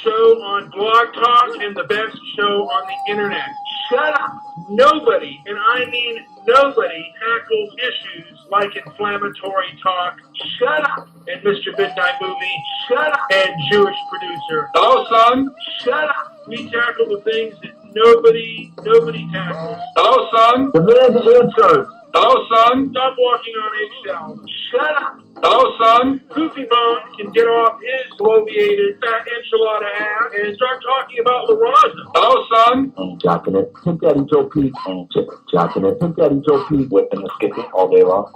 show on Blog Talk and the best show on the internet. Shut up. Nobody, and I mean nobody, tackles issues like inflammatory talk. Shut up. And Mr. Midnight Movie. Shut up. And Jewish Producer. Hello, son. Shut up. We tackle the things that nobody tackles. Hello, son. The man's answers. Hello, son. Stop walking on eggshells. Shut up. Hello, son. Goofy Bone can get off his bloviated fat enchilada ass and start talking about La Raza. Hello, son. Jocking it, Pink Daddy Joe Pete, jocking it, Pink Daddy Joe Pete, whipping and skipping all day long.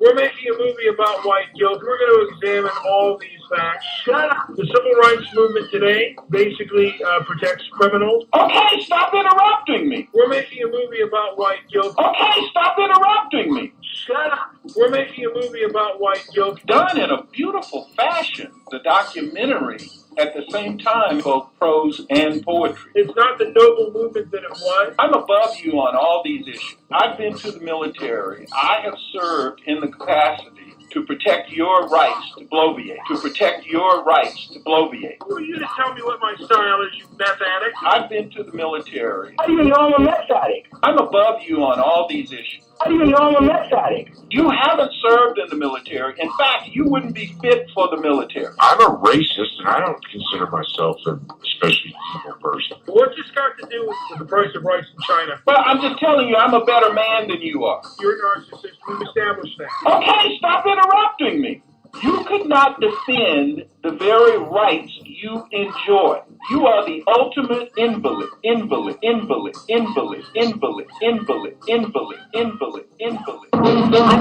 We're making a movie about white guilt. We're going to examine all these facts. Shut up. The civil rights movement today basically protects criminals. Okay, stop interrupting me. We're making a movie about white guilt. Okay, stop interrupting me. Shut up. We're making a movie about white guilt. Done in a beautiful fashion. The documentary, at the same time, both prose and poetry. It's not the noble movement that it was. I'm above you on all these issues. I've been to the military. I have served in the capacity to protect your rights to bloviate. To protect your rights to bloviate. Who are you to tell me what my style is, you meth addict? I've been to the military. How do you know I'm a meth addict? I'm above you on all these issues. How do you know I'm a meth addict? You haven't served in the military. In fact, you wouldn't be fit for the military. I'm a racist, and I don't consider myself an especially evil person. What's this got to do with the price of rice in China? Well, I'm just telling you, I'm a better man than you are. You're a narcissist. We've established that. Okay, stop interrupting me. You could not defend the very rights you enjoy. You are the ultimate invalid. I'm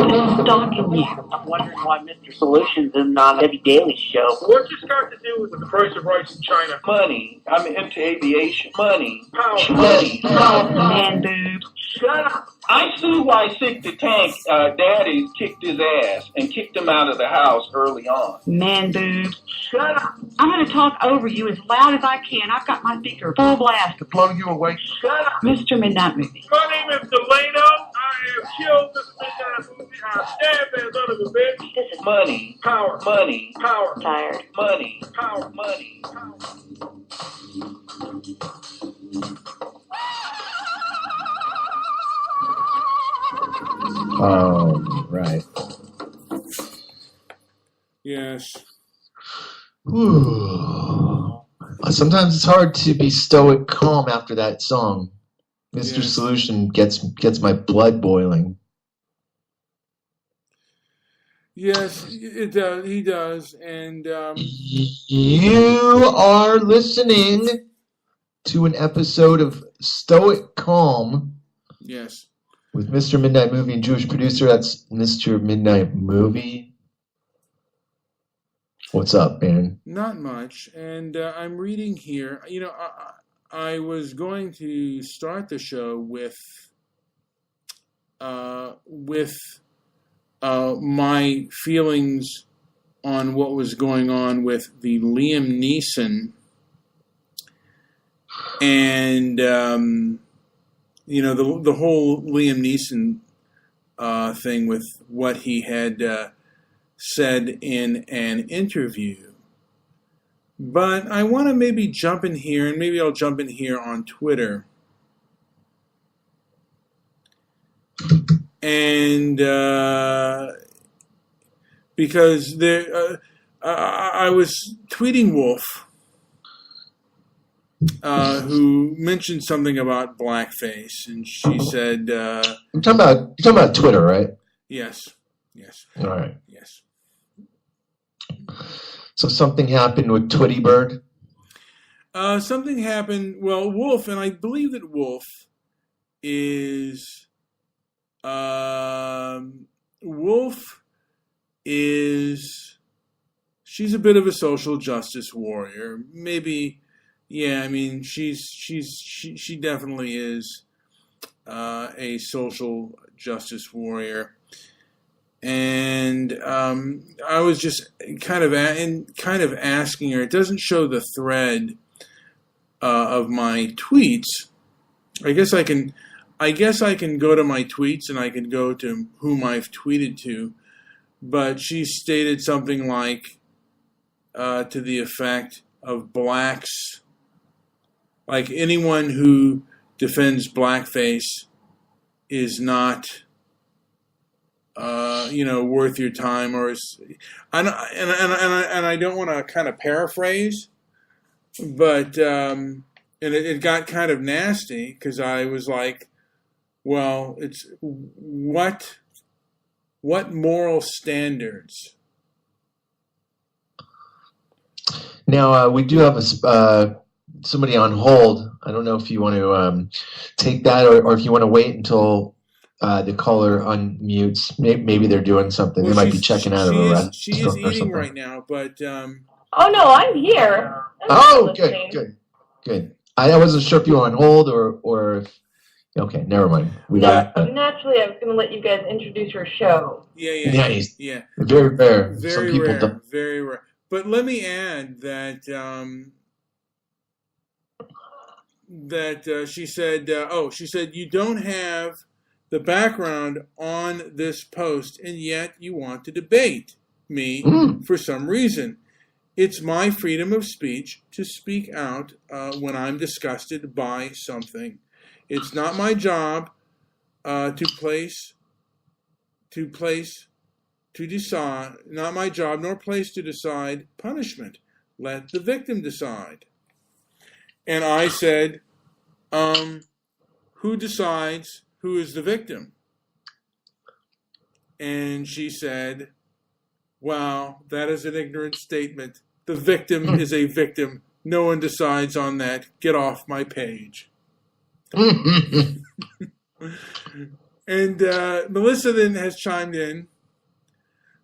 just stalking you. I'm wondering why Mr. Solutions isn't on every daily show. What's this got to do with the price of rice in China? Money. I'm into aviation. Money. Power. Money. Man boobs. Shut up. I see why Sick the Tank Daddy kicked his ass and kicked him out of the house early on. Man boobs. Shut up. I'm going to talk over you as loud as I can. I've got my speaker full blast to blow you away. Shut up. Mr. Midnight Movie. My name is Delano. I have killed Mr. Midnight Movie. I stabbed that son of a bitch. This is Money. Power. Money. Power. tired. Money. Power. Money. Power. Oh, right. Yes. Whew. Sometimes it's hard to be stoic calm after that song. Mr. Yes. Solution gets my blood boiling. Yes, it does. He does. And You are listening to an episode of Stoic Calm yes. with Mr. Midnight Movie and Jewish Producer. That's Mr. Midnight Movie. What's up, man? Not much. And I'm reading here. You know, I was going to start the show with my feelings on what was going on with the Liam Neeson and you know, the whole Liam Neeson thing with what he had said in an interview. But I want to maybe jump in here, and maybe I'll jump in here on Twitter. And because there, I was tweeting Wolf, who mentioned something about blackface, and she said, You're talking about Twitter, right? Yes, yes, All right. yes. So something happened with Twitty Bird? Something happened. Well, Wolf, and I believe that Wolf is she's a bit of a social justice warrior. Maybe, yeah. I mean, she definitely is a social justice warrior. And I was just kind of asking her. It doesn't show the thread of my tweets. I guess I can go to my tweets and I can go to whom I've tweeted to. But she stated something like to the effect of blacks. Like anyone who defends blackface is not, worth your time, or is, and I don't want to kind of paraphrase, but and it got kind of nasty because I was like, well, it's what moral standards? Now, we do have somebody on hold. I don't know if you want to take that or if you want to wait until the caller unmutes. Maybe they're doing something. Well, they might be checking out of a restaurant. She is eating right now, but... Oh, no, I'm here. Good. I wasn't sure if you were on hold or if... Okay, never mind. Naturally, I was going to let you guys introduce your show. Yeah. Very rare. Very Some people rare. don't. Very rare. But let me add that she said, you don't have the background on this post, and yet you want to debate me for some reason. It's my freedom of speech to speak out when I'm disgusted by something. It's not my job to decide, not my job nor place to decide punishment. Let the victim decide. And I said, who decides who is the victim? And she said, wow, that is an ignorant statement. The victim is a victim. No one decides on that. Get off my page. And Melissa then has chimed in.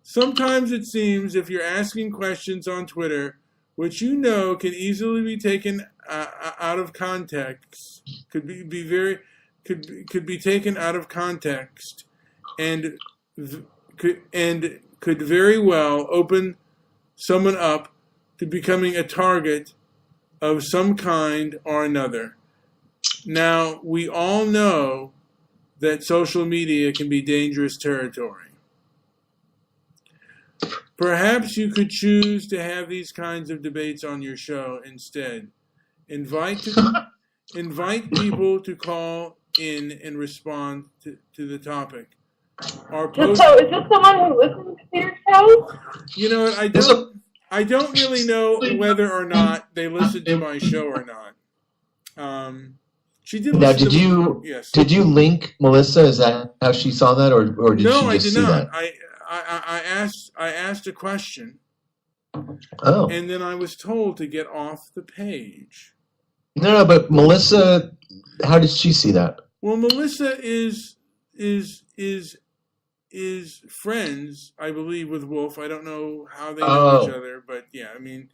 Sometimes it seems if you're asking questions on Twitter, which can easily be taken out of context, could be taken out of context, and could very well open someone up to becoming a target of some kind or another. Now, we all know that social media can be dangerous territory. Perhaps you could choose to have these kinds of debates on your show instead. Invite people to call in and respond to the topic. So, is this someone who listens to your show? You know what? I don't really know whether or not they listen to my show or not. She did. Now, did you link Melissa? Is that how she saw that, or did she just see that? I asked a question. Oh. And then I was told to get off the page. No, but Melissa, how did she see that? Well, Melissa is friends, I believe, with Wolf. I don't know how they know each other, but yeah, I mean,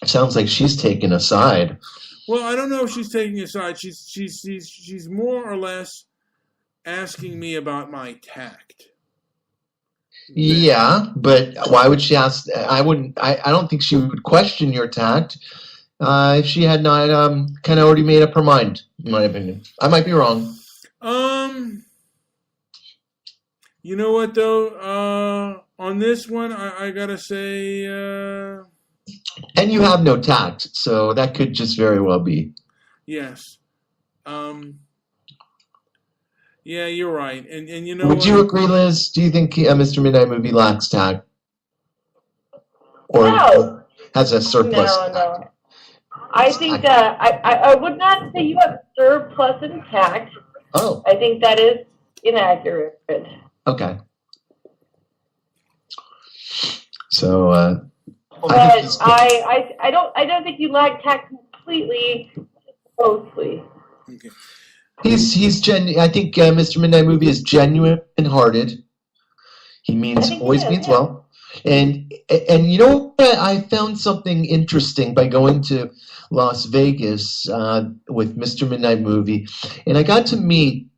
sounds like she's taking a side. Well, I don't know if she's taking a side. She's more or less asking me about my tact. Yeah, but why would she ask? I don't think she would question your tact if she had not kind of already made up her mind, in my opinion. I might be wrong. You know what, though? On this one, I got to say... And you have no tact, so that could just very well be. Yes. Yeah, you're right. And you know Would you agree, Liz? Do you think Mr. Midnight Movie lacks tact? Or has a surplus tact? No. I think that I would not say you have surplus in tact. Oh. I think that is inaccurate. Okay. So, but I don't think you lack tact completely, mostly. Okay. He's genuine. I think Mr. Midnight Movie is genuine and hearted. He means well. And you know what? I found something interesting by going to Las Vegas with Mr. Midnight Movie, and I got to meet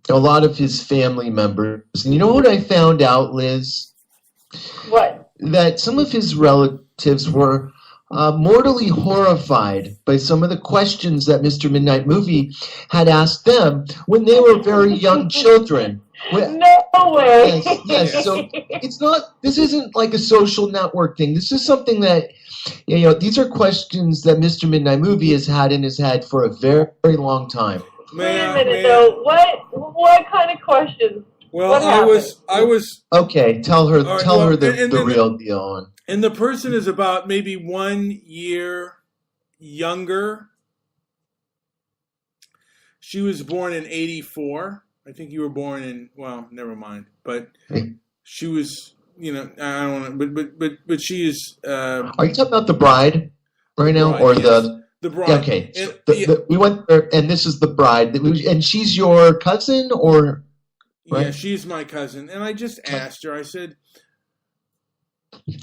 a lot of his family members. And you know what I found out, Liz? What? That some of his relatives were mortally horrified by some of the questions that Mr. Midnight Movie had asked them when they were very young children. No, No way. Yes. So it's not. This isn't like a social network thing. This is something that, these are questions that Mr. Midnight Movie has had in his head for a very, very long time. Wait a minute, though. What kind of questions? Well, what I was. Okay, tell her and the real deal. And the person is about maybe 1 year younger. She was born in 84. I think you were born in, well, never mind. But she was, I don't know, but she is. Are you talking about the bride right now, bride, or yes. The bride? Okay, we went there, and this is the bride, and she's your cousin, or? Right? Yeah, she's my cousin, and I just asked her. I said,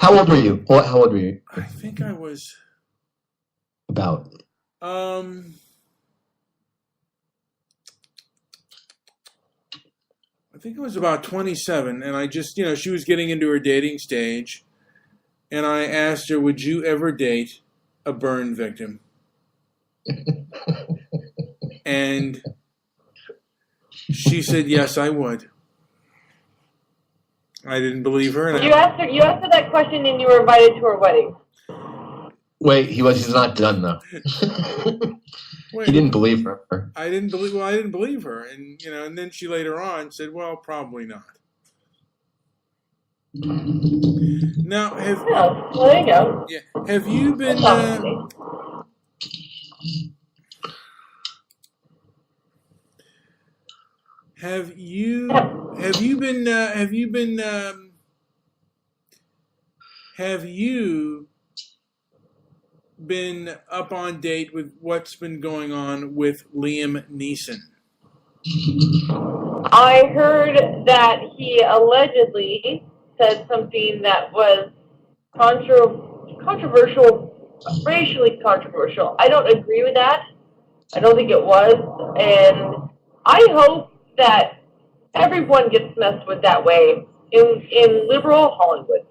"How old were you? How old were you?" I think I was about. I think it was about 27, and I just, she was getting into her dating stage, and I asked her, "Would you ever date a burn victim?" And she said, "Yes, I would." I didn't believe her. You asked her that question, and you were invited to her wedding. Wait, he's not done though. Wait, he didn't believe her. I didn't believe her, and and then she later on said, "Well, probably not." Now, there you go. Yeah, have you been? Have you been up on date with what's been going on with Liam Neeson? I heard that he allegedly said something that was controversial, racially controversial. I don't agree with that. I don't think it was, and I hope that everyone gets messed with that way in liberal Hollywood.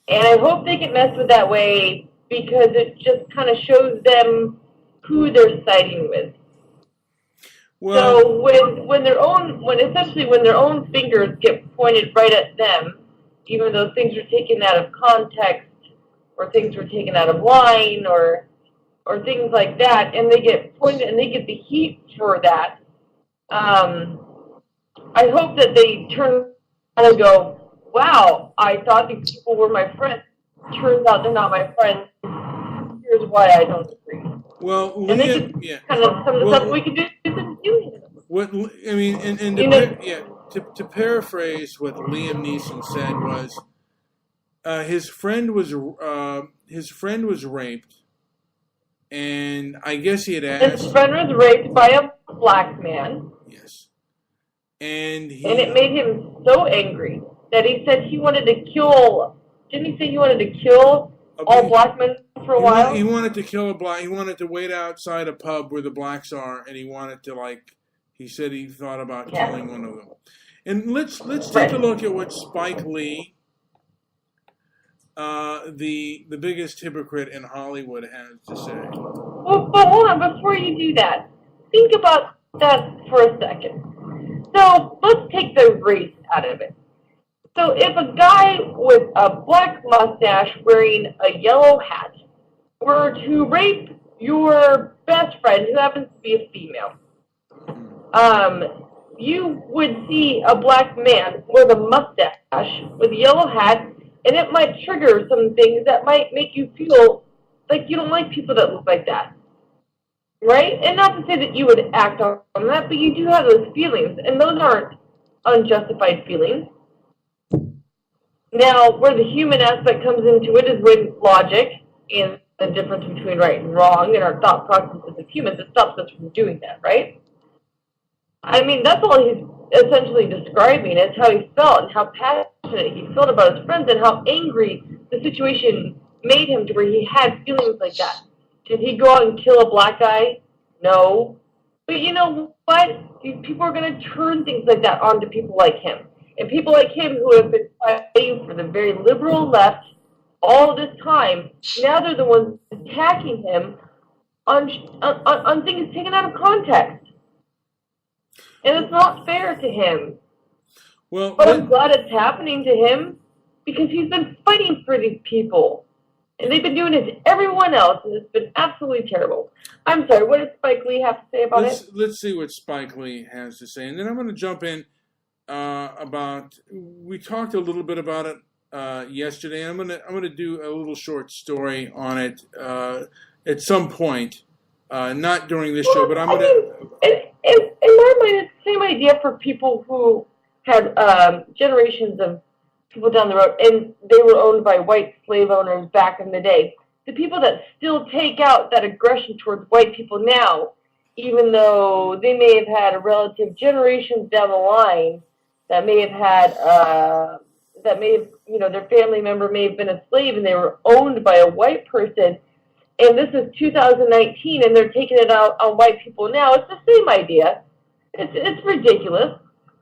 And I hope they get messed with that way because it just kind of shows them who they're siding with. Well, so when their own fingers get pointed right at them, even though things are taken out of context or things were taken out of line or things like that, and they get pointed and they get the heat for that, I hope that they turn around and go, "Wow, I thought these people were my friends. Turns out they're not my friends. Here's why I don't agree." Well, and kind of some of the stuff we can do some doing. What I mean, and to paraphrase what Liam Neeson said was, his friend was raped, and I guess he had asked. His friend was raped by a black man. Yes. And it made him so angry that he said he wanted to kill. Didn't he say he wanted to kill all black men for a while? He wanted to kill a black. He wanted to wait outside a pub where the blacks are, and he wanted to He said he thought about killing one of them. And let's take a look at what Spike Lee, the biggest hypocrite in Hollywood, has to say. Well, but hold on, before you do that, think about that for a second. So let's take the race out of it. So if a guy with a black mustache wearing a yellow hat were to rape your best friend, who happens to be a female, you would see a black man with a mustache, with a yellow hat, and it might trigger some things that might make you feel like you don't like people that look like that. Right? And not to say that you would act on that, but you do have those feelings, and those aren't unjustified feelings. Now, where the human aspect comes into it is when logic and the difference between right and wrong and our thought processes of humans, it stops us from doing that, right? I mean, that's all he's essentially describing is how he felt and how passionate he felt about his friends and how angry the situation made him to where he had feelings like that. Did he go out and kill a black guy? No. But you know what? These people are going to turn things like that onto people like him. And people like him who have been fighting for the very liberal left all this time, now they're the ones attacking him on things taken out of context. And it's not fair to him. Well, But I'm glad it's happening to him because he's been fighting for these people. And they've been doing it to everyone else, and it's been absolutely terrible. I'm sorry, what does Spike Lee have to say about it? let's see what Spike Lee has to say, and then I'm going to jump in about. We talked a little bit about it yesterday. I'm gonna do a little short story on it at some point, not during this show, but I'm gonna. In my mind, it's the same idea for people who had generations of people down the road, and they were owned by white slave owners back in the day. The people that still take out that aggression towards white people now, even though they may have had a relative generations down the line that may have had, their family member may have been a slave and they were owned by a white person, and this is 2019 and they're taking it out on white people now. It's the same idea. It's ridiculous.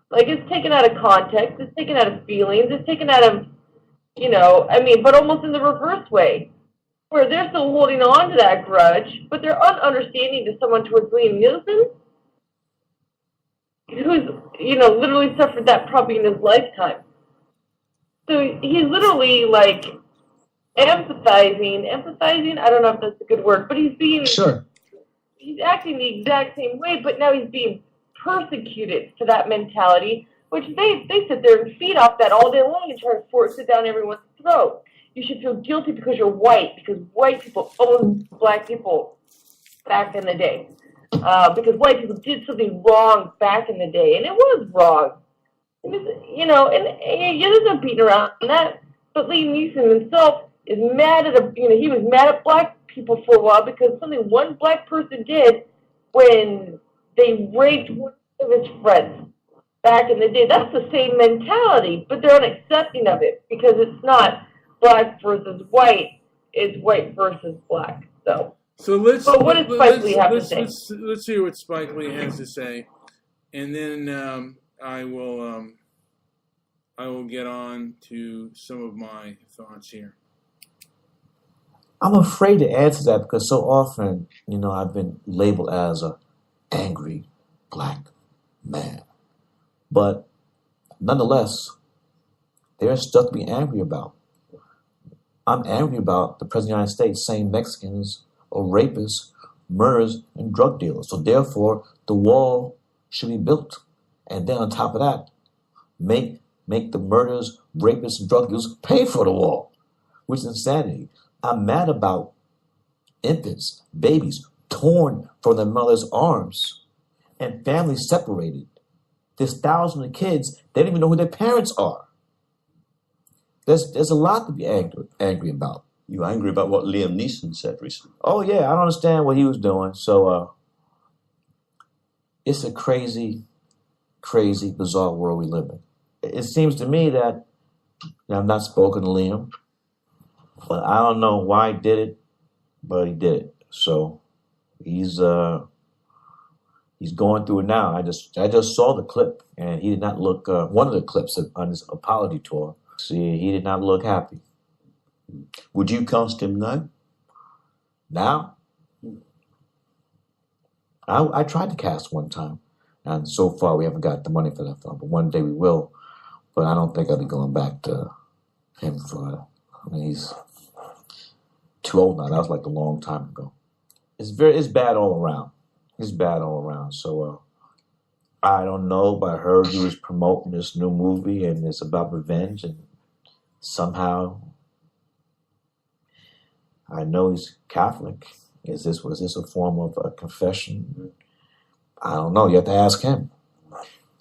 Like, it's taken out of context, it's taken out of feelings, it's taken out of, but almost in the reverse way, where they're still holding on to that grudge, but they're ununderstanding to someone towards Liam Neeson, who's, literally suffered that probably in his lifetime. So he's literally, like, empathizing, I don't know if that's a good word, but he's acting the exact same way, but now he's being persecuted for that mentality, which they sit there and feed off that all day long and try to force it down everyone's throat. You should feel guilty because you're white, because white people owned black people back in the day. Because white people did something wrong back in the day, and it was wrong. It was, there's no beating around that. But Liam Neeson himself is mad at he was mad at black people for a while because something one black person did when they raped one of his friends back in the day. That's the same mentality, but they're unaccepting of it because it's not black versus white, it's white versus black. So let's. But what does Spike Lee have to say? Let's hear what Spike Lee has to say, and then I will get on to some of my thoughts here. I'm afraid to answer that because so often, I've been labeled as a angry black man. But nonetheless, there's stuff to be angry about. I'm angry about the President of the United States saying Mexicans are rapists, murderers, and drug dealers. So therefore, the wall should be built. And then on top of that, make the murderers, rapists, and drug dealers pay for the wall, which is insanity. I'm mad about infants, babies, torn from their mother's arms, and families separated. There's thousands of kids, they don't even know who their parents are. There's a lot to be angry about. You angry about what Liam Neeson said recently? Oh, yeah, I don't understand what he was doing. So it's a crazy, crazy, bizarre world we live in. It seems to me that I've not spoken to Liam, but I don't know why he did it, but he did it. So he's going through it now. I just saw the clip, and he did not look. One of the clips on his apology tour. See, he did not look happy. Would you cast him now? Now, I tried to cast one time, and so far we haven't got the money for that film. But one day we will. But I don't think I'll be going back to him for. He's too old now. That was like a long time ago. It's bad all around. It's bad all around. So I don't know, but I heard he was promoting this new movie and it's about revenge, and somehow I know he's Catholic. Was this a form of a confession? I don't know. You have to ask him.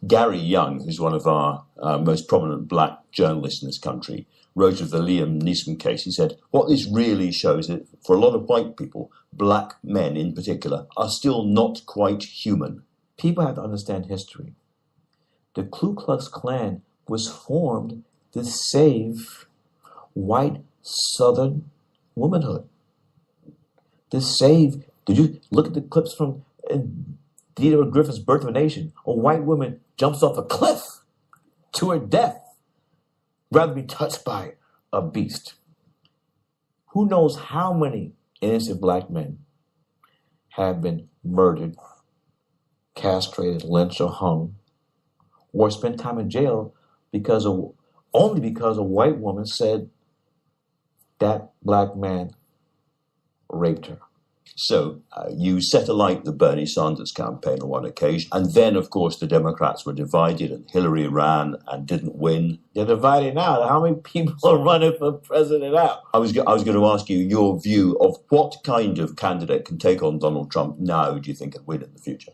Gary Young, who's one of our most prominent black journalists in this country, wrote of the Liam Neeson case. He said, what this really shows is that for a lot of white people, black men in particular, are still not quite human. People have to understand history. The Ku Klux Klan was formed to save white Southern womanhood. To save, did you look at the clips from Theodore Griffin's Birth of a Nation? A white woman jumps off a cliff to her death rather be touched by a beast. Who knows how many innocent black men have been murdered, castrated, lynched, or hung, or spent time in jail only because a white woman said that black man raped her. So you set alight the Bernie Sanders campaign on one occasion, and then, of course, the Democrats were divided, and Hillary ran and didn't win. They're divided now. How many people are running for president now? I was going to ask you your view of what kind of candidate can take on Donald Trump now, do you think, and win in the future?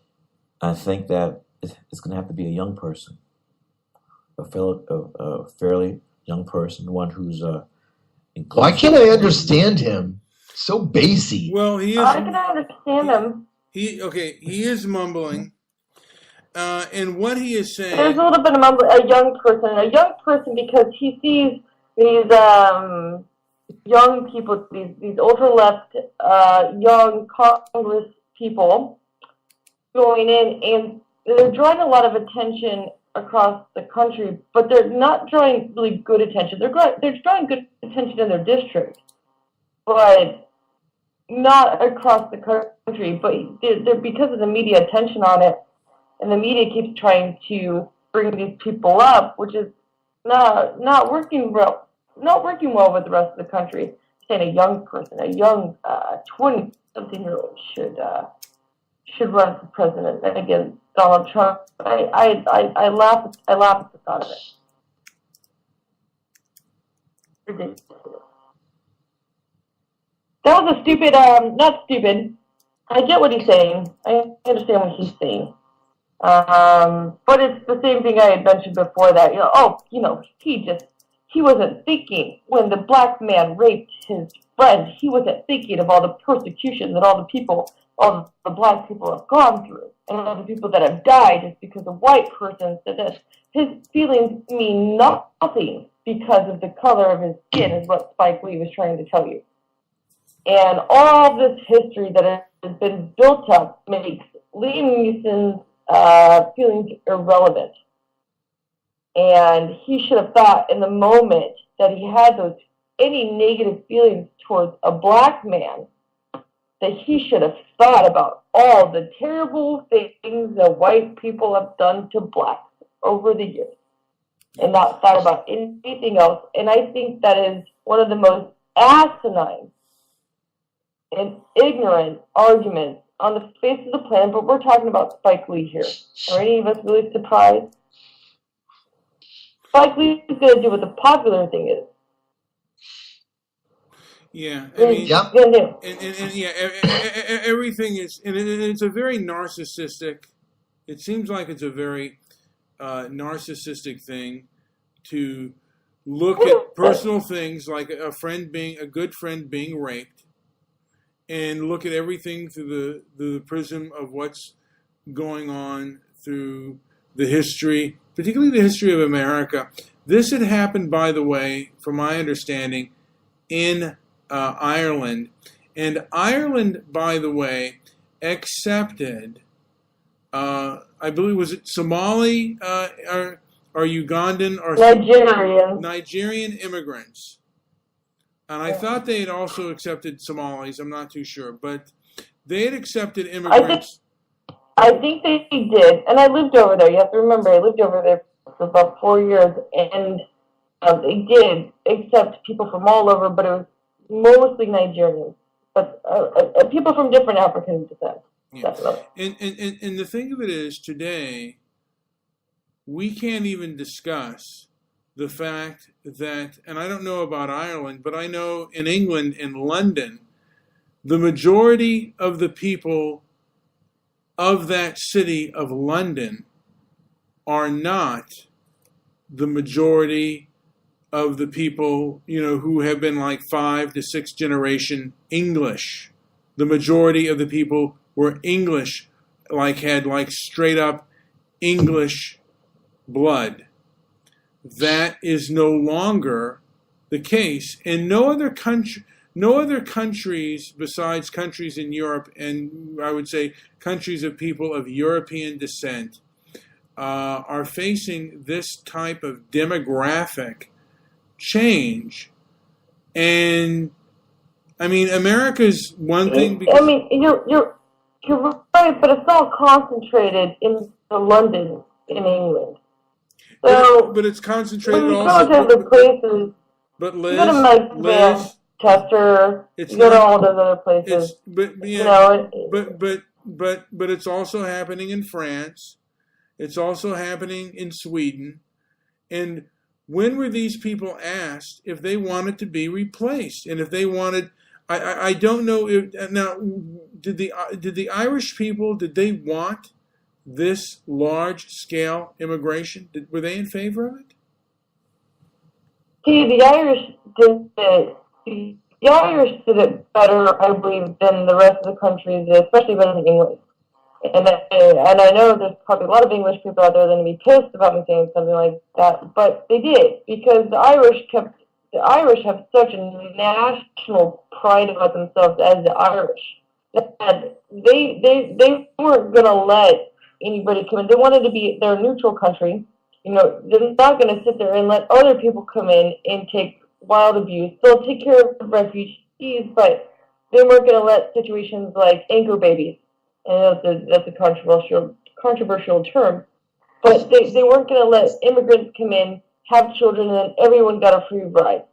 I think that it's going to have to be a young person, a fairly young person, one who's inclusive. Why can't I understand him? So bassy. Well, he is. I can understand him. He is mumbling, and what he is saying. There's a little bit of a young person because he sees these young people, these ultra left young Congress people going in, and they're drawing a lot of attention across the country, but they're not drawing really good attention. They're drawing good attention in their district, but not across the country. But they're because of the media attention on it, and the media keeps trying to bring these people up, which is not working well with the rest of the country. Saying a young person, a young 20-something-year-old should run for president against Donald Trump. I laugh at the thought of it. Ridiculous. That was a stupid, not stupid. I get what he's saying. I understand what he's saying. But it's the same thing I had mentioned before that, he wasn't thinking when the black man raped his friend, he wasn't thinking of all the persecution that all the black people have gone through, and all the people that have died just because a white person said this. His feelings mean nothing because of the color of his skin, is what Spike Lee was trying to tell you. And all this history that has been built up makes Liam Neeson's feelings irrelevant. And he should have thought in the moment that he had any negative feelings towards a black man, that he should have thought about all the terrible things that white people have done to blacks over the years, and not thought about anything else. And I think that is one of the most asinine and ignorant arguments on the face of the planet, but we're talking about Spike Lee here. Are any of us really surprised? Spike Lee is going to do what the popular thing is. Yeah, I mean, Yep. and yeah, everything is, and it's a very narcissistic. It seems like it's a very narcissistic thing to look at personal things like a good friend being raped, and look at everything through the prism of what's going on through the history, particularly the history of America. This had happened, by the way, from my understanding, in Ireland. And Ireland, by the way, accepted, I believe, was it Somali or Ugandan or Nigerian immigrants. And I thought they had also accepted Somalis. I'm not too sure. But they had accepted immigrants. I think they did. And I lived over there. You have to remember, I lived over there for about 4 years. And they did accept people from all over, but it was mostly Nigerians. But people from different African descent. Yeah. And the thing of it is, today, we can't even discuss the fact that, and I don't know about Ireland, but I know in England, in London, the majority of the people of that city of London are not the majority of the people, who have been like 5 to 6 generation English. The majority of the people were English, had straight up English blood. That is no longer the case. And no other countries besides countries in Europe, and I would say countries of people of European descent, are facing this type of demographic change. And I mean, America's one thing. Because, I mean, you're right, but it's all concentrated in London, in England. So but it's concentrated when you also. go to the places, But you go to Liz, Manchester, it's you go to not. all those other places. You know, But it's also happening in France. It's also happening in Sweden. And when were these people asked if they wanted to be replaced, and if they wanted? I don't know if now did the Irish people, did they want this large scale immigration? Were they in favor of it? see, the Irish did it. The Irish did it better, I believe, than the rest of the countries, especially better than England. And I know there's probably a lot of English people out there that are going to be pissed about me saying something like that, but they did, because the Irish have such a national pride about themselves as the Irish that they weren't going to let anybody come in. They wanted to be their neutral country. You know, they're not going to sit there and let other people come in and take wild abuse. They'll take care of refugees, but they weren't going to let situations like anchor babies. And that's a controversial term, but they weren't going to let immigrants come in, have children, and then everyone got a free ride.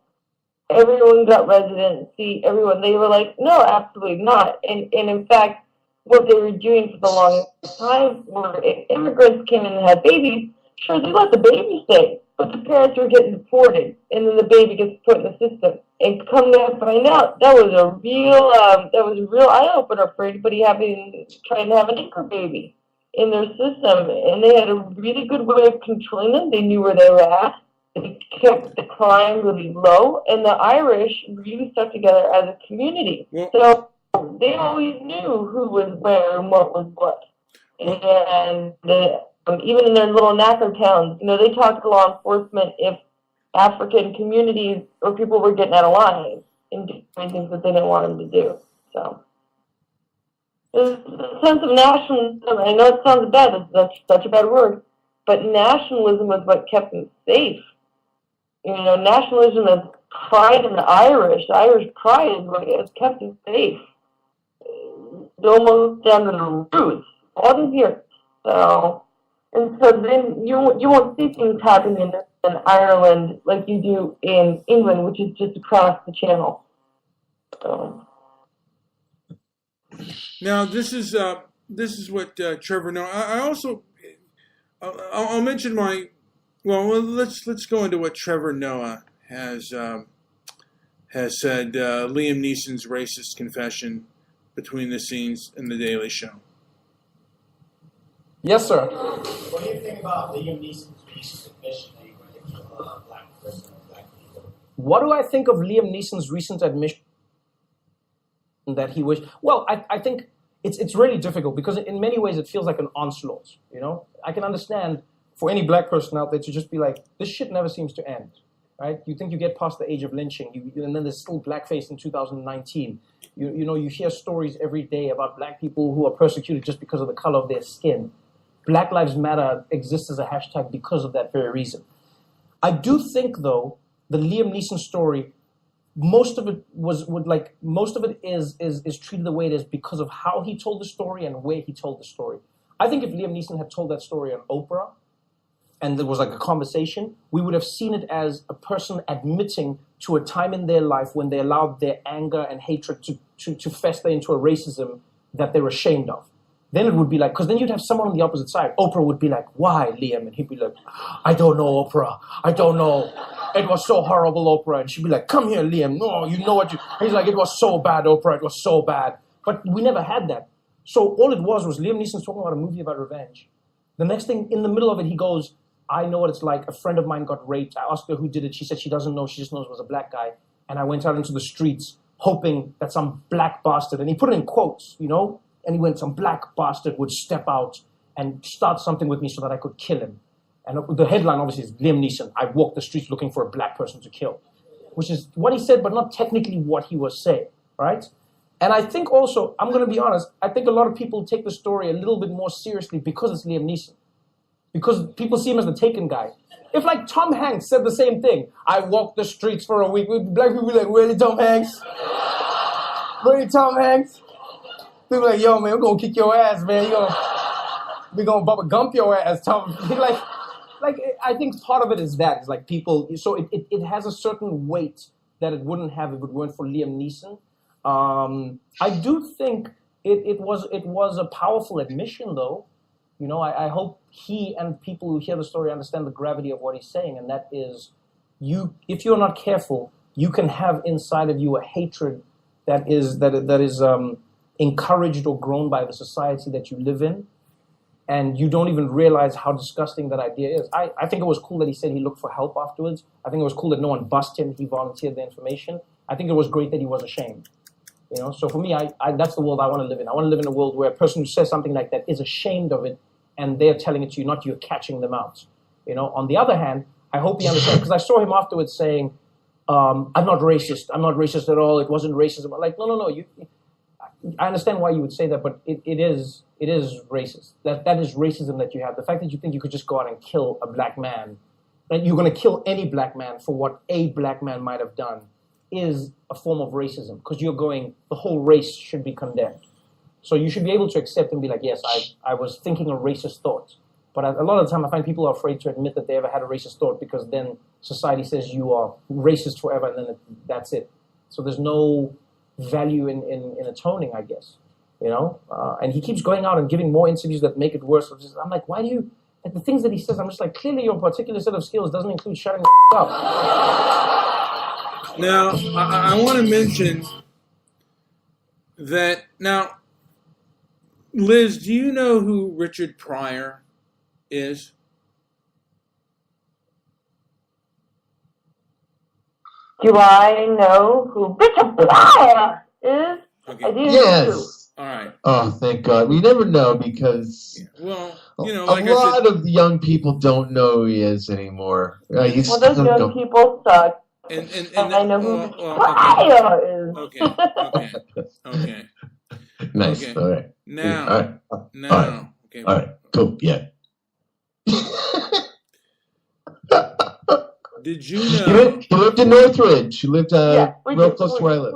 Everyone got residency. Everyone, they were like, no, absolutely not. And in fact, what they were doing for the longest time were, if immigrants came in and had babies, sure, they let the baby stay, but the parents were getting deported, and then the baby gets put in the system. And come to find out, that was a real eye opener for anybody trying to have an anchor baby in their system. And they had a really good way of controlling them. They knew where they were at. They kept the crime really low, and the Irish really stuck together as a community. Well, so they always knew who was where and what was what. And even in their little knacker towns, you know, they talked to law enforcement if African communities or people were getting out of line and doing things that they didn't want them to do. So there's a sense of nationalism. I know it sounds bad, that's such a bad word, but nationalism was what kept them safe. You know, nationalism is pride in the Irish. The Irish pride is what has kept them safe. Almost down to the roots, all these years. So, and so then you won't see things happening in Ireland like you do in England, which is just across the channel. So. Now this is what Trevor Noah. I also I'll mention my let's go into what Trevor Noah has said. Liam Neeson's racist confession between the scenes in The Daily Show. Yes, sir. What do you think about Liam Neeson's recent admission that he went into black prison and black people? What do I think of Liam Neeson's recent admission that he wished? Well, I think it's really difficult because in many ways it feels like an onslaught. You know, I can understand for any black person out there to just be like, this shit never seems to end, right? You think you get past the age of lynching, and then there's still blackface in 2019. You know, you hear stories every day about black people who are persecuted just because of the color of their skin. Black Lives Matter exists as a hashtag because of that very reason. I do think, though, the Liam Neeson story, most of it is treated the way it is because of how he told the story and where he told the story. I think if Liam Neeson had told that story on Oprah, and there was like a conversation, we would have seen it as a person admitting to a time in their life when they allowed their anger and hatred to fester into a racism that they're ashamed of. Then it would be like, because then you'd have someone on the opposite side. Oprah would be like, why, Liam? And he'd be like, I don't know, Oprah. I don't know. It was so horrible, Oprah. And she'd be like, come here, Liam. No, you know what you... He's like, it was so bad, Oprah. It was so bad. But we never had that. So all it was Liam Neeson's talking about a movie about revenge. The next thing, in the middle of it, he goes, I know what it's like. A friend of mine got raped. I asked her who did it. She said she doesn't know. She just knows it was a black guy. And I went out into the streets hoping that some black bastard, and he put it in quotes, you know, and he went, some black bastard would step out and start something with me so that I could kill him. And the headline obviously is Liam Neeson. I walked the streets looking for a black person to kill, which is what he said, but not technically what he was saying, right? And I think also, I'm going to be honest, I think a lot of people take the story a little bit more seriously because it's Liam Neeson. Because people see him as the Taken guy. If like Tom Hanks said the same thing, I walked the streets for a week, black people be like, really, Tom Hanks? Really, Tom Hanks? People like, yo, man, we're going to kick your ass, man. We're going to Bubba Gump your ass, Tom. Like, like I think part of it is that it's like people. So it has a certain weight that it wouldn't have if it weren't for Liam Neeson. I do think it was a powerful admission, though. You know, I hope he and people who hear the story understand the gravity of what he's saying, and that is, if you're not careful, you can have inside of you a hatred that is encouraged or grown by the society that you live in, and you don't even realize how disgusting that idea is. I think it was cool that he said he looked for help afterwards. I think it was cool that no one busted him. He volunteered the information. I think it was great that he was ashamed. You know, so for me, that's the world I want to live in. I want to live in a world where a person who says something like that is ashamed of it, and they're telling it to you, not you're catching them out. You know, on the other hand, I hope he understands, because I saw him afterwards saying, I'm not racist. I'm not racist at all. It wasn't racism. Like, no. I understand why you would say that, but it is racist. That is racism that you have. The fact that you think you could just go out and kill a black man, and you're going to kill any black man for what a black man might have done, is a form of racism, because you're going, the whole race should be condemned. So you should be able to accept and be like, yes, I was thinking a racist thought. But a lot of the time I find people are afraid to admit that they ever had a racist thought, because then society says you are racist forever, and then that's it. So there's no value in atoning, I guess. You know? And he keeps going out and giving more interviews that make it worse. I'm like, why do you... Like the things that he says, I'm just like, clearly your particular set of skills doesn't include shutting the up. Now, I want to mention that, now, Liz, do you know who Richard Pryor is? Do I know who Richard Pryor is? Okay. I do. Yes. All right. Oh, thank God. We never know, because well, you know, a like lot of the young people don't know who he is anymore. Well, those young people suck. And I know who Pryor is. Okay. Nice. Okay. All right. Now. All right. Now. All right. Okay. All right. Cool. Yeah. Did you know? He lived in Northridge. He lived real close to where I live.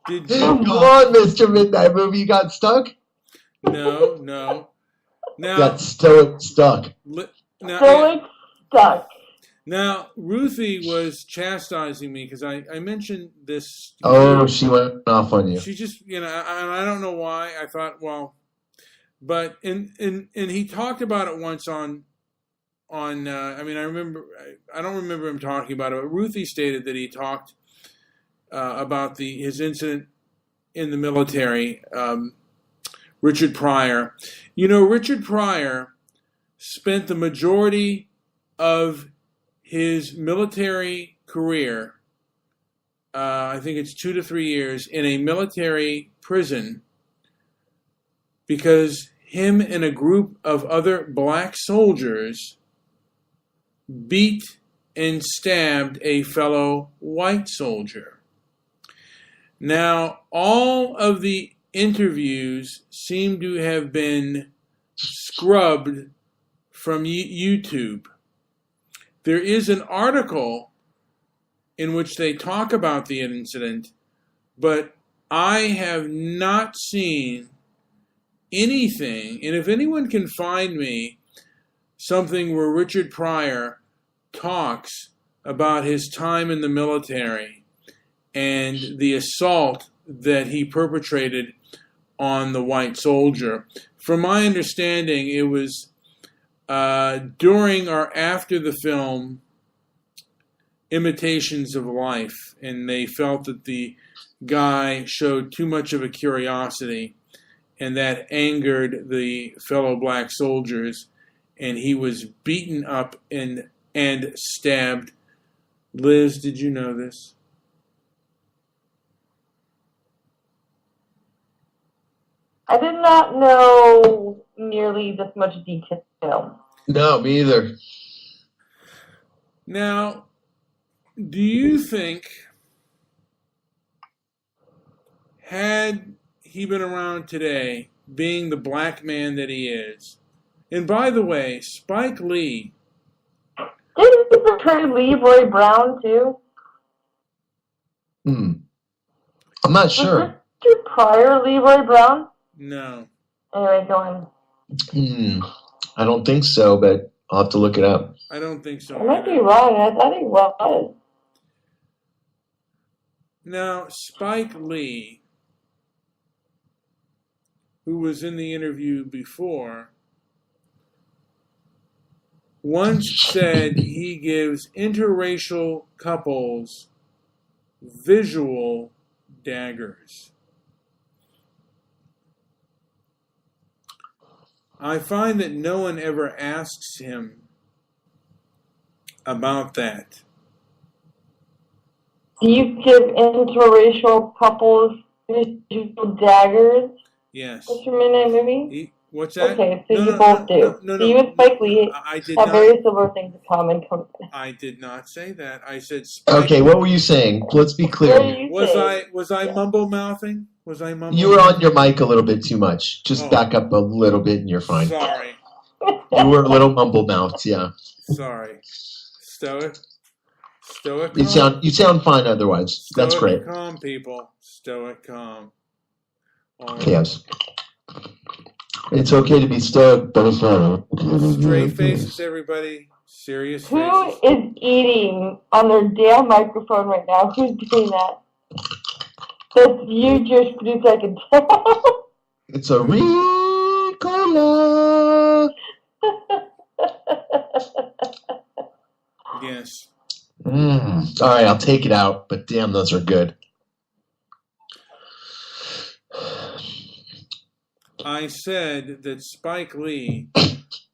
Did you? Come on, Mr. Midnight Movie. You got stuck? No. Now, got Stoic stuck. Stoic stuck. Now, Ruthie was chastising me because I mentioned this. Oh, she went off on you. She just, and I don't know why. I thought, well, but and he talked about it once on. I remember. I don't remember him talking about it, but Ruthie stated that he talked about his incident in the military. Richard Pryor. You know, Richard Pryor spent the majority of his military career, I think it's 2 to 3 years, in a military prison because him and a group of other black soldiers beat and stabbed a fellow white soldier. Now, all of the interviews seem to have been scrubbed from YouTube. There is an article in which they talk about the incident, but I have not seen anything, and if anyone can find me something where Richard Pryor talks about his time in the military and the assault that he perpetrated on the white soldier. From my understanding, it was during or after the film Imitations of Life, and they felt that the guy showed too much of a curiosity, and that angered the fellow black soldiers, and he was beaten up and stabbed. Liz, did you know this? I did not know nearly this much detail. No, me either. Now, do you think, had he been around today, being the black man that he is, and by the way, Spike Lee... Didn't he portray Leroy Brown, too? I'm not sure. Mr. Pryor Leroy Brown? No. Anyway, go on. I don't think so, but I'll have to look it up. I don't think so. I might be wrong. I thought he was. Now, Spike Lee, who was in the interview before, once said he gives interracial couples visual daggers. I find that no one ever asks him about that. Do you give interracial couples visual daggers? Yes. Mr. Midnight Movie? What's that? Okay, so you both do. So you and Spike Lee have very similar things in common. I did not say that. I said Spike. Okay, what were you saying? Let's be clear. Was I mumble mouthing? Was I mumble? You were on your mic a little bit too much. Just back up a little bit and you're fine. Sorry. You were a little mumble mouthed, yeah. Sorry. Stoic. You sound fine otherwise. That's great. Calm, people. Stoic calm. Yes. It's okay to be stoic, but straight faces, everybody. Serious faces. Who is eating on their damn microphone right now? Who's doing that? That's you, Jewish producer, I can tell. It's a Ricola. Yes. All right, I'll take it out, but damn, those are good. I said that Spike Lee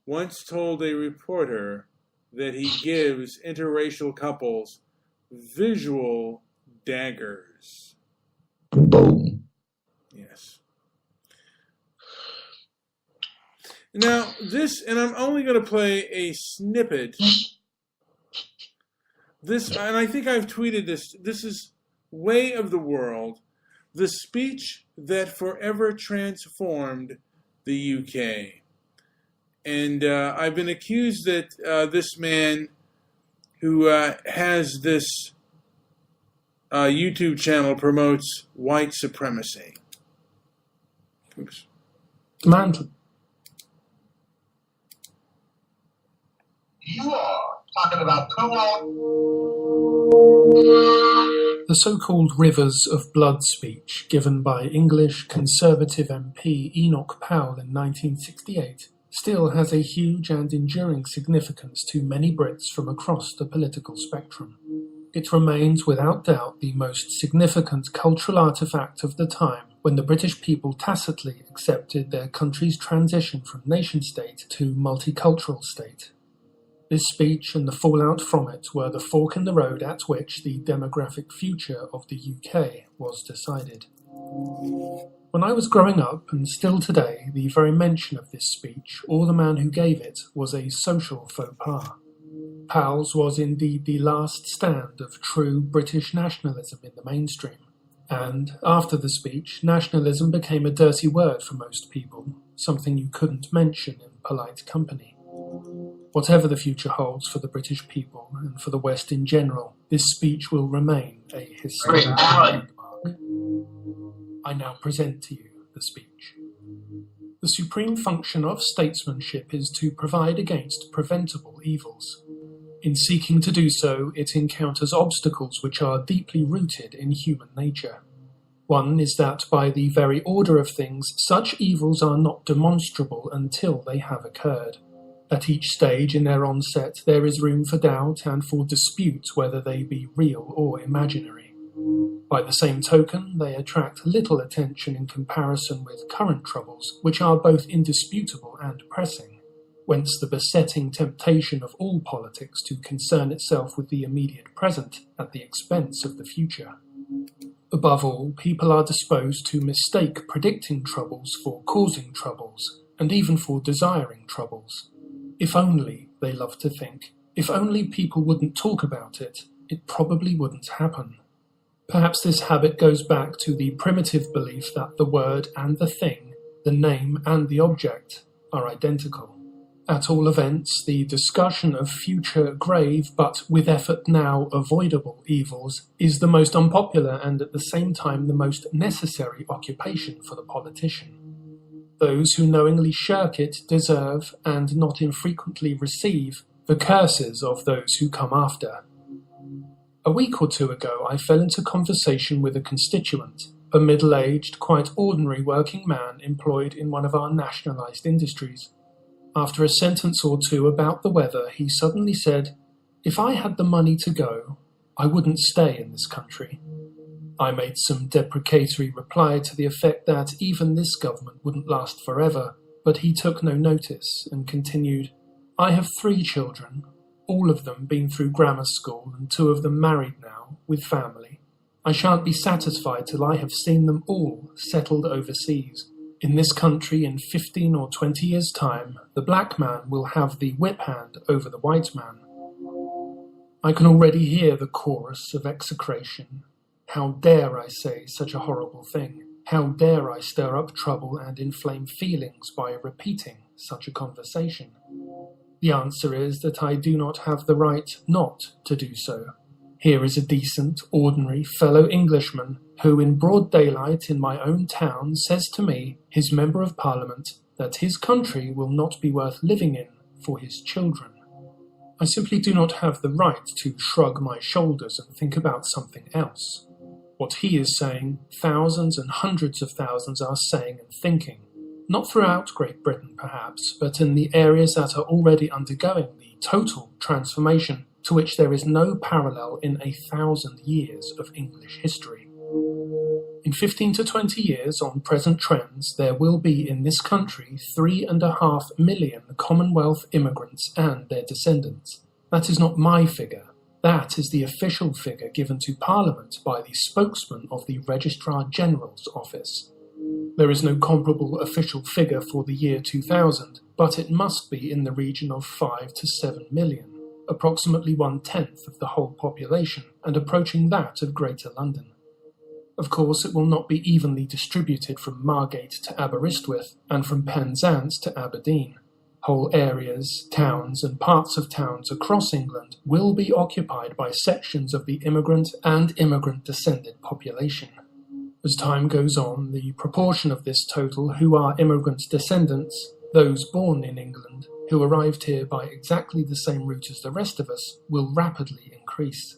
once told a reporter that he gives interracial couples visual daggers. Boom. Yes. Now, this, and I'm only going to play a snippet. This, and I think I've tweeted this. This is Way of the World, the speech that forever transformed the UK. And I've been accused that this man who has this YouTube channel promotes white supremacy. Oops. Man. You are talking about The so-called Rivers of Blood speech given by English Conservative MP Enoch Powell in 1968 still has a huge and enduring significance to many Brits from across the political spectrum. It remains without doubt the most significant cultural artifact of the time when the British people tacitly accepted their country's transition from nation-state to multicultural state. This speech and the fallout from it were the fork in the road at which the demographic future of the UK was decided. When I was growing up, and still today, the very mention of this speech, or the man who gave it, was a social faux pas. Powell's was indeed the last stand of true British nationalism in the mainstream. And, after the speech, nationalism became a dirty word for most people, something you couldn't mention in polite company. Whatever the future holds for the British people and for the West in general, this speech will remain a historic landmark. I now present to you the speech. The supreme function of statesmanship is to provide against preventable evils. In seeking to do so, it encounters obstacles which are deeply rooted in human nature. One is that by the very order of things, such evils are not demonstrable until they have occurred. At each stage in their onset, there is room for doubt and for dispute whether they be real or imaginary. By the same token, they attract little attention in comparison with current troubles, which are both indisputable and pressing, whence the besetting temptation of all politics to concern itself with the immediate present at the expense of the future. Above all, people are disposed to mistake predicting troubles for causing troubles, and even for desiring troubles. If only, they love to think, if only people wouldn't talk about it, it probably wouldn't happen. Perhaps this habit goes back to the primitive belief that the word and the thing, the name and the object, are identical. At all events, the discussion of future grave but with effort now avoidable evils is the most unpopular and at the same time the most necessary occupation for the politician. Those who knowingly shirk it deserve, and not infrequently receive, the curses of those who come after. A week or two ago, I fell into conversation with a constituent, a middle-aged, quite ordinary working man employed in one of our nationalized industries. After a sentence or two about the weather, he suddenly said, "If I had the money to go, I wouldn't stay in this country." I made some deprecatory reply to the effect that even this government wouldn't last forever, but he took no notice and continued, "I have 3 children, all of them been through grammar school and 2 of them married now, with family. I shan't be satisfied till I have seen them all settled overseas. In this country, in 15 or 20 years' time, the black man will have the whip hand over the white man." I can already hear the chorus of execration. How dare I say such a horrible thing? How dare I stir up trouble and inflame feelings by repeating such a conversation? The answer is that I do not have the right not to do so. Here is a decent, ordinary fellow Englishman who in broad daylight in my own town says to me, his Member of Parliament, that his country will not be worth living in for his children. I simply do not have the right to shrug my shoulders and think about something else. What he is saying, thousands and hundreds of thousands are saying and thinking. Not throughout Great Britain, perhaps, but in the areas that are already undergoing the total transformation to which there is no parallel in 1,000 years of English history. In 15 to 20 years, on present trends, there will be in this country 3.5 million Commonwealth immigrants and their descendants. That is not my figure. That is the official figure given to Parliament by the spokesman of the Registrar General's office. There is no comparable official figure for the year 2000, but it must be in the region of 5 to 7 million, approximately 1/10 of the whole population, and approaching that of Greater London. Of course, it will not be evenly distributed from Margate to Aberystwyth and from Penzance to Aberdeen. Whole areas, towns, and parts of towns across England will be occupied by sections of the immigrant and immigrant-descended population. As time goes on, the proportion of this total who are immigrant descendants, those born in England, who arrived here by exactly the same route as the rest of us, will rapidly increase.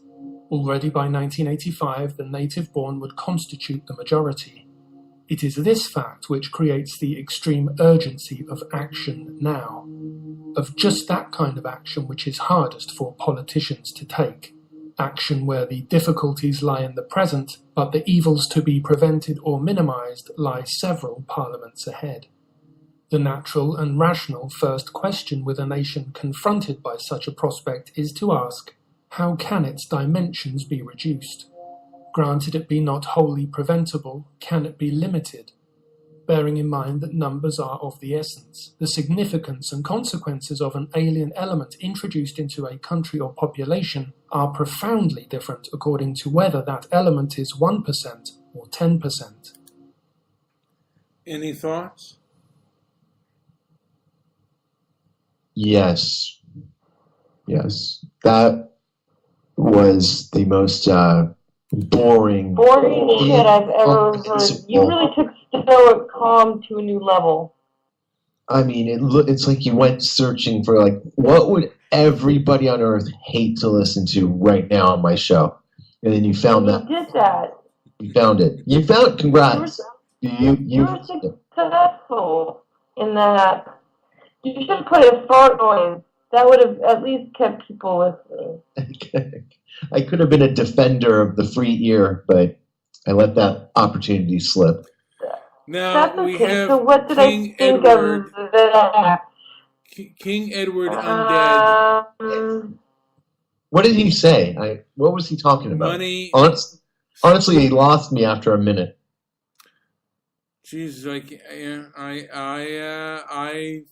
Already by 1985, the native-born would constitute the majority. It is this fact which creates the extreme urgency of action now, of just that kind of action which is hardest for politicians to take. Action where the difficulties lie in the present, but the evils to be prevented or minimized lie several parliaments ahead. The natural and rational first question with a nation confronted by such a prospect is to ask, how can its dimensions be reduced? Granted it be not wholly preventable, can it be limited? Bearing in mind that numbers are of the essence, the significance and consequences of an alien element introduced into a country or population are profoundly different according to whether that element is 1% or 10%. Any thoughts? Yes. That was the most boring shit I've ever heard. You really took Stoic calm to a new level. I mean, it's like you went searching for, like, what would everybody on earth hate to listen to right now on my show? And then you found that. You did that. You found it. You found. Congrats. You were successful in that. You should play a fart noise. That would have at least kept people listening. I could have been a defender of the free ear, but I let that opportunity slip. Now that's okay. We have so what did King I think Edward, of that? King Edward Undead. What did he say? What was he talking about? Money. Honestly, he lost me after a minute. Jesus, I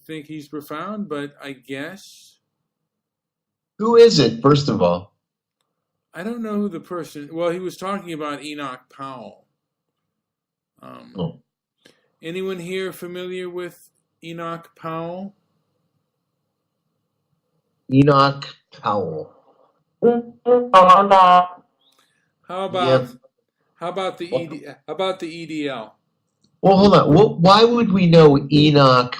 think he's profound, but I guess. Who is it, first of all? I don't know who the person. Well, he was talking about Enoch Powell. Anyone here familiar with Enoch Powell? Enoch Powell. How about Yeah. how about the EDL? Well, hold on. Why would we know Enoch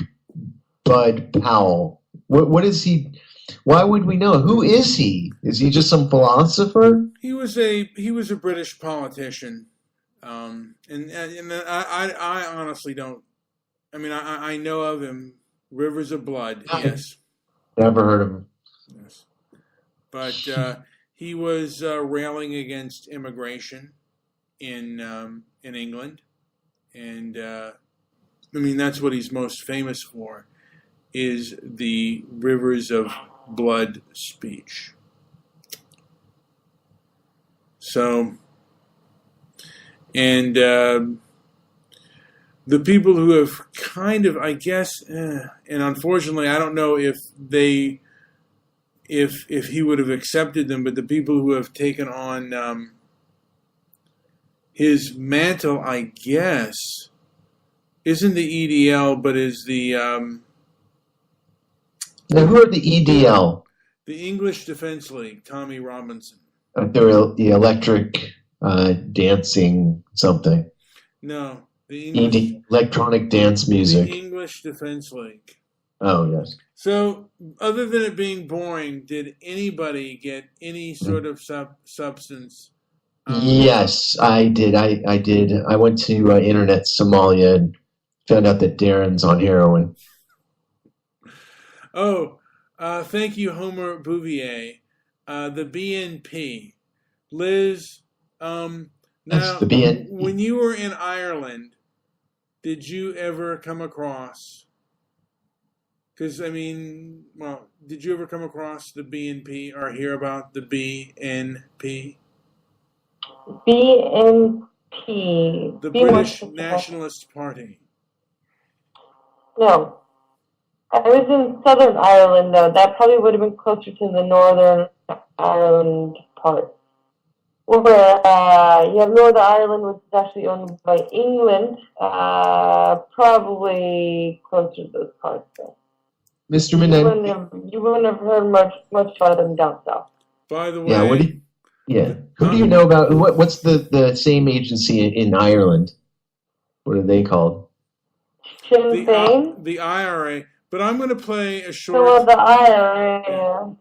Bud Powell? What is he? Why would we know? Who is he? Is he just some philosopher? He was a British politician, and I honestly don't. I mean, I know of him. Rivers of Blood, yes. Never heard of him. Yes, but he was railing against immigration in England, and I mean that's what he's most famous for, is the Rivers of Blood speech. So, and the people who have kind of, I guess, and unfortunately, I don't know if he would have accepted them, but the people who have taken on his mantle, I guess, isn't the EDL, but is the Now, who are the EDL? The English Defense League, Tommy Robinson. They're the electric dancing something. No, the English, electronic dance music. The English Defense League. Oh, yes. So, other than it being boring, did anybody get any sort of substance? Yes, I did. I did. I went to Internet Somalia and found out that Darren's on heroin. Oh, thank you, Homer Bouvier. The BNP. Liz, now, That's the BNP. When you were in Ireland, did you ever come across, because, I mean, well, did you ever come across the BNP or hear about the BNP? BNP. The British Nationalist Party. No. I was in Southern Ireland, though. That probably would have been closer to the Northern Ireland part. Where you have Northern Ireland, which is actually owned by England, probably closer to those parts, though. Mr. Midnight. You wouldn't have heard much about them down south. By the way, who do you know about? What's the same agency in Ireland? What are they called? Sinn Féin? The IRA. But I'm going to play a short. So the IRA.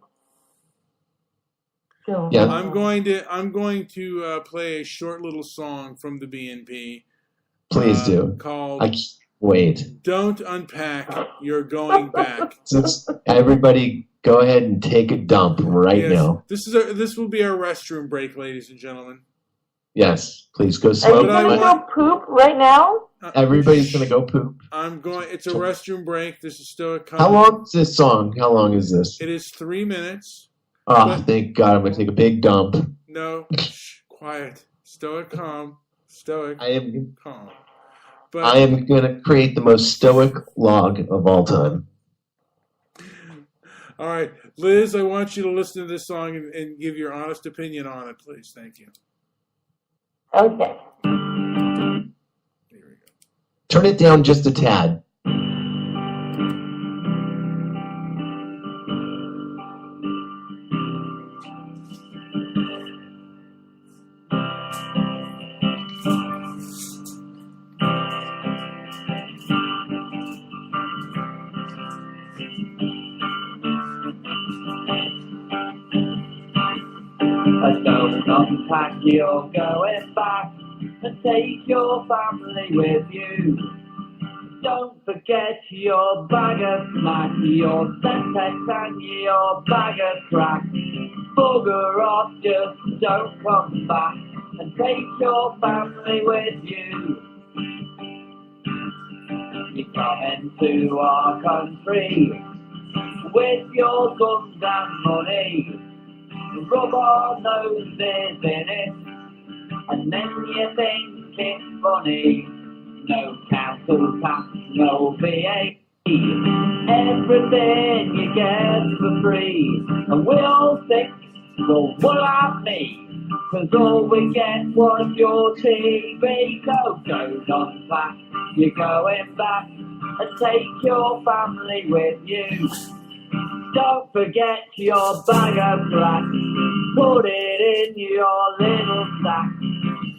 Yeah. I'm going to play a short little song from the BNP. Please do. Called I can't wait. Don't Unpack, You're Going Back. Everybody go ahead and take a dump right now. This will be our restroom break, ladies and gentlemen. Yes, please go Are smoke. you going to go poop right now? Everybody's going to go poop. It's a restroom break. This is Stoic. How long is this song? How long is this? It is 3 minutes. Oh, thank God. I'm going to take a big dump. No. Shh, quiet. Stoic calm. Stoic calm. But I am going to create the most stoic log of all time. All right. Liz, I want you to listen to this song and give your honest opinion on it, please. Thank you. Okay. Turn it down just a tad. Don't unpack, you're going back and take your family with you. Don't forget your bag of smack, your Semtex and your bag of crack. Bugger off, just don't come back and take your family with you. You come into our country with your guns and money. Rub our noses in it, and then you think it's funny. No council tax, no VAT, everything you get for free. And we all think, well, what about me? 'Cause all we get was your TV. So don't unpack, you're going back, and take your family with you. Don't forget your bag of black. Put it in your little sack.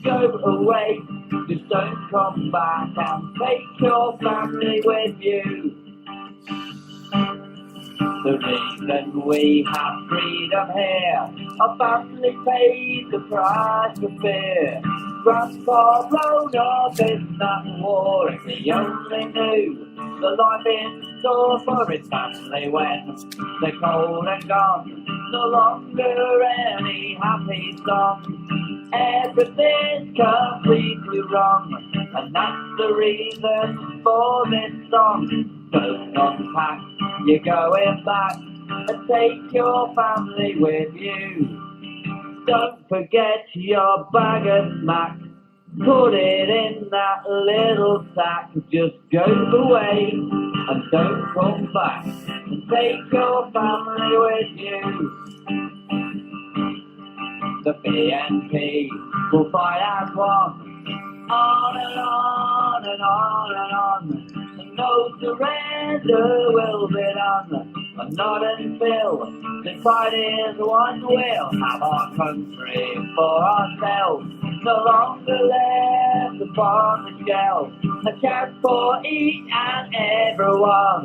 Go away, just don't come back, and take your family with you. The reason we have freedom here, our family pays the price for fear. Grandpa blown up in that war, and he only knew the life in store for his family when they're cold and gone. No longer any happy song. Everything's completely wrong, and that's the reason for this song. Don't unpack, you're going back, and take your family with you. Don't forget your bag of smack. Put it in that little sack. Just go away and don't come back, and take your family with you. The BNP will fight as one. On and on and on and on. And no surrender will be done. And not until the fight is won, we'll have our country for ourselves. No longer left upon the shelf. A chance for each and everyone.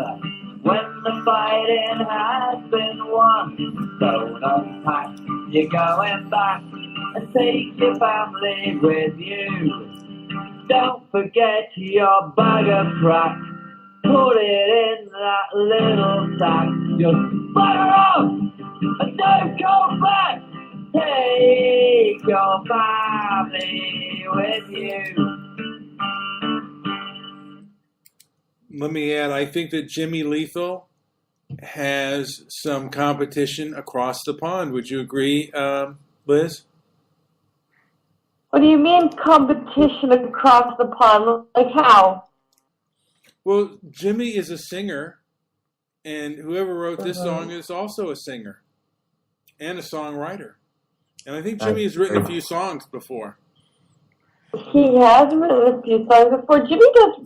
When the fighting has been won, don't unpack, you're going back, and take your family with you. Don't forget your bag of crack. Put it in that little sack. Just fire off and don't go back. Take your family with you. Let me add, I think that Jimmy Lethal has some competition across the pond. Would you agree, Liz? What do you mean competition across the pond? Like how? Well, Jimmy is a singer, and whoever wrote this song is also a singer and a songwriter. And I think Jimmy has written a few songs before. He has written a few songs before. Jimmy does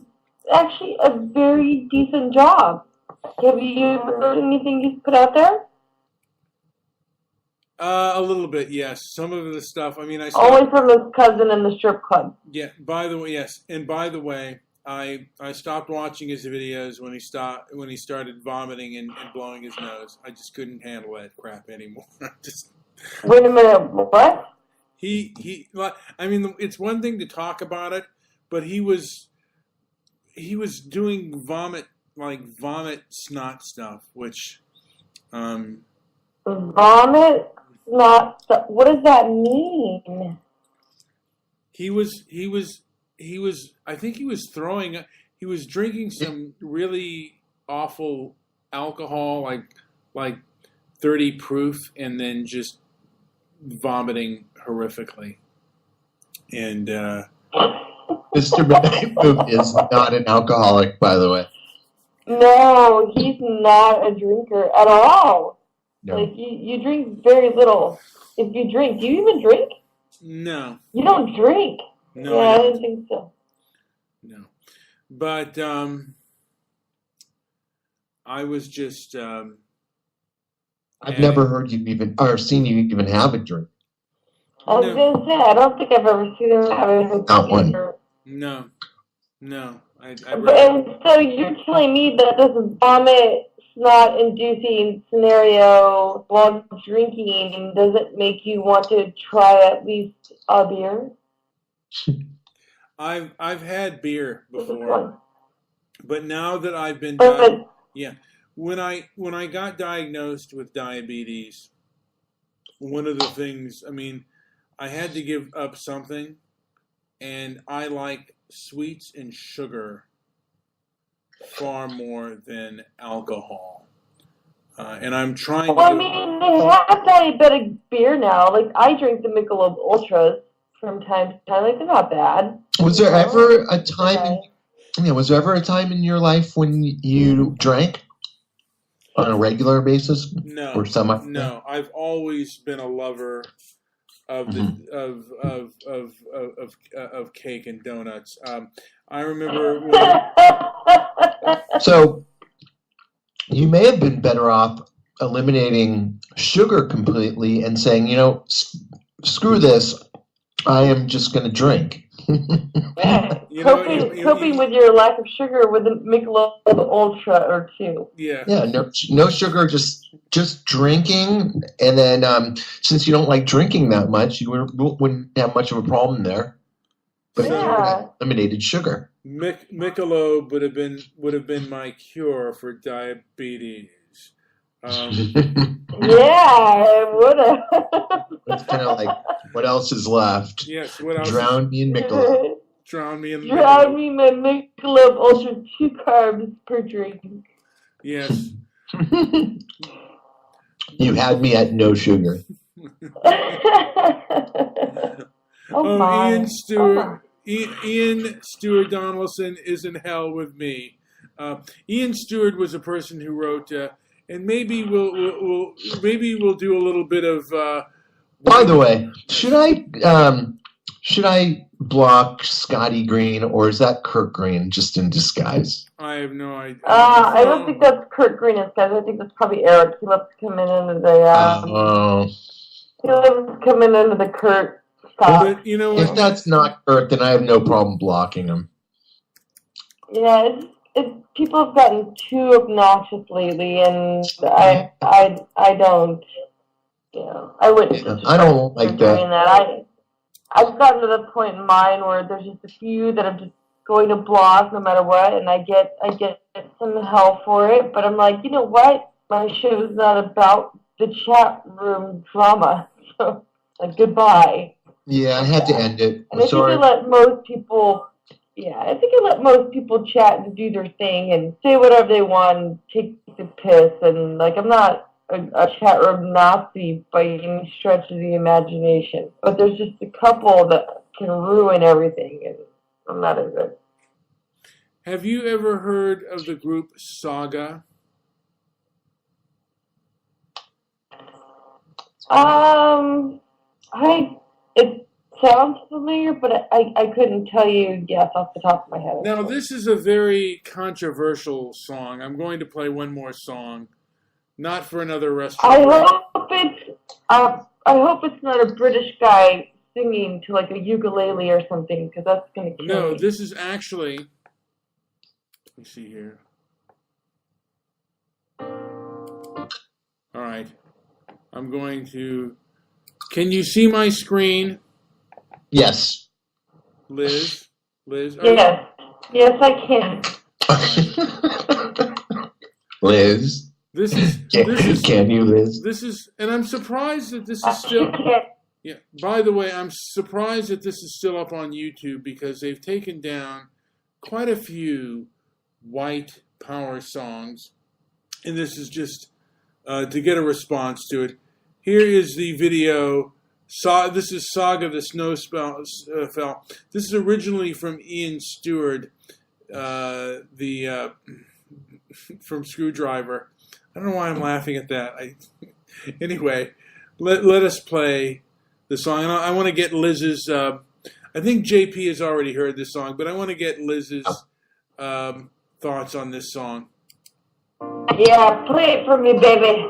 actually a very decent job. Have you heard anything he's put out there? A little bit, yes. Some of the stuff. I mean, only from his cousin in the strip club. Yeah. By the way, yes. And by the way, I stopped watching his videos when he started vomiting and blowing his nose. I just couldn't handle that crap anymore. Wait a minute. What? I mean, it's one thing to talk about it, but he was doing vomit snot stuff, which vomit snot stuff. What does that mean? He was I think he was drinking some really awful alcohol, like 30 proof, and then just vomiting horrifically. And Mr. Movie is not an alcoholic, by the way. No, he's not a drinker at all. No. Like, you drink very little. If you drink, do you even drink? No. You don't drink? No. Yeah, I didn't think so. No. But I was just... I've never heard you even, or seen you even have a drink. I was going to say, I don't think I've ever seen him have a drink. Not one. No. And so you're telling me that this vomit, snot-inducing scenario while drinking doesn't make you want to try at least a beer? I've had beer before, but now that I've been when I got diagnosed with diabetes, one of the things, I mean, I had to give up something, and I like sweets and sugar far more than alcohol. And I'm trying I mean, they have diabetic beer now. Like, I drink the Michelob Ultras from time to time. Like, they're not bad. Was there ever a time in your life when you drank on a regular basis? No. Or semi? No. I've always been a lover of of cake and donuts. I remember So you may have been better off eliminating sugar completely and saying, screw this, I am just going to drink. Coping with your lack of sugar with a Michelob Ultra or two. Yeah. Yeah, no sugar, just drinking. And then since you don't like drinking that much, you wouldn't have much of a problem there. But you would have eliminated sugar. Michelob would have been my cure for diabetes. Yeah, it would have. It's kind of like, what else is left? Yes, what else? Drown me in Michelob. Drown me in my Michelob Ultra 2 carbs per drink. Yes. You had me at no sugar. Ian Stewart. Ian Stewart Donaldson is in hell with me. Ian Stewart was a person who wrote, and maybe we'll do a little bit of. By the way, should I block Scotty Green, or is that Kurt Green just in disguise? I have no idea. I don't think that's Kurt Green in disguise. I think that's probably Eric. He loves to come in under the. He loves to come in under the Kurt. But you know, if that's not Kurt, then I have no problem blocking him. Yeah, people have gotten too obnoxious lately, and I don't. I wouldn't. Yeah, I don't like that. I've gotten to the point in mine where there's just a few that I'm just going to block no matter what, and I get some hell for it. But I'm like, you know what? My show's not about the chat room drama, so goodbye. Yeah, I had to end it. And I think I let most people. Yeah, I think I let most people chat and do their thing and say whatever they want and take the piss. And I'm not a chat room Nazi by any stretch of the imagination. But there's just a couple that can ruin everything, and I'm not into it. Have you ever heard of the group Saga? It sounds familiar, but I couldn't tell you yes off the top of my head. Now, this is a very controversial song. I'm going to play one more song, not for another restaurant. I hope it's not a British guy singing to a ukulele or something, because that's going to kill me. No, this is actually. Let me see here. All right, I'm going to. Can you see my screen? Yes. Liz? Yes. Yes, I can. Liz? Can you, Liz? This is, and I'm surprised that this is still. Yeah. By the way, I'm surprised that this is still up on YouTube, because they've taken down quite a few white power songs, and this is just to get a response to it. Here is the video. This is Saga, the Snow Fell. This is originally from Ian Stewart, from Screwdriver. I don't know why I'm laughing at that. Anyway, let us play the song. And I want to get Liz's. I think JP has already heard this song, but I want to get Liz's thoughts on this song. Yeah, play it for me, baby.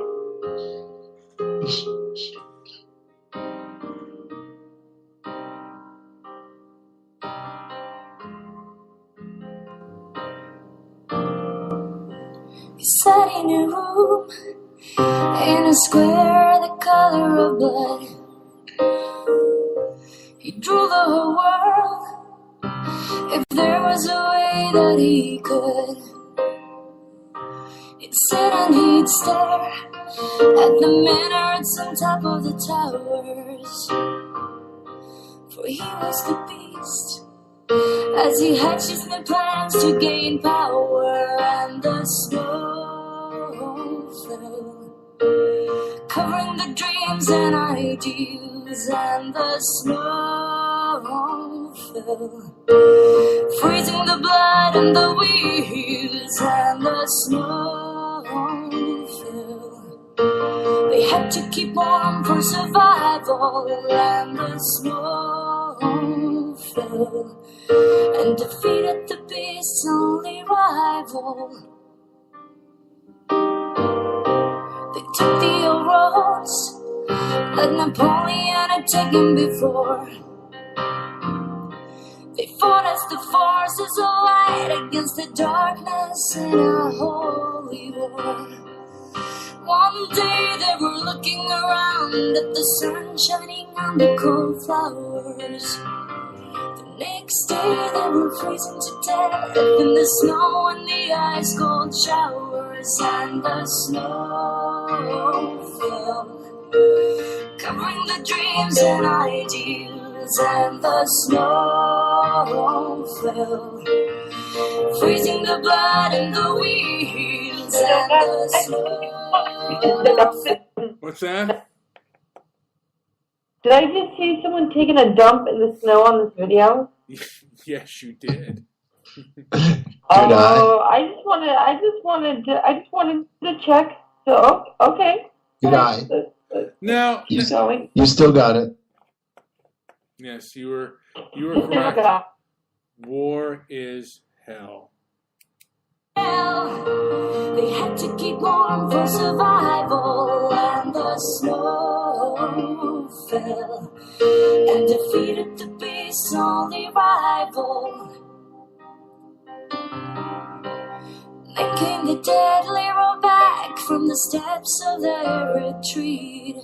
He sat in a room in a square the color of blood. He drew the whole world if there was a way that he could. He'd sit and he'd stare at the minarets on top of the towers, for he was the beast as he hatched his new plans to gain power. And the snow fell, covering the dreams and ideals. And the snow fell, freezing the blood and the wheels. And the snow fell, they had to keep warm for survival. And the snow fell, and defeated the beast's only rival. They took the old roads like Napoleon had taken before. They fought as the forces of light against the darkness in a holy war. One day they were looking around at the sun shining on the cold flowers. The next day they were freezing to death in the snow and the ice cold showers, and the snow fell, covering the dreams and ideals, and the snow fell, freezing the blood and the wheels, and the snow fell. What's that? Did I just see someone taking a dump in the snow on this video? Yes, you did. Oh, I just wanted to check. So okay. Good eye. Now, You still got it. yes, you were correct. War is hell. They had to keep warm for survival, and the snow fell and defeated the beast's only rival. Then came the deadly rollback from the steps of their retreat.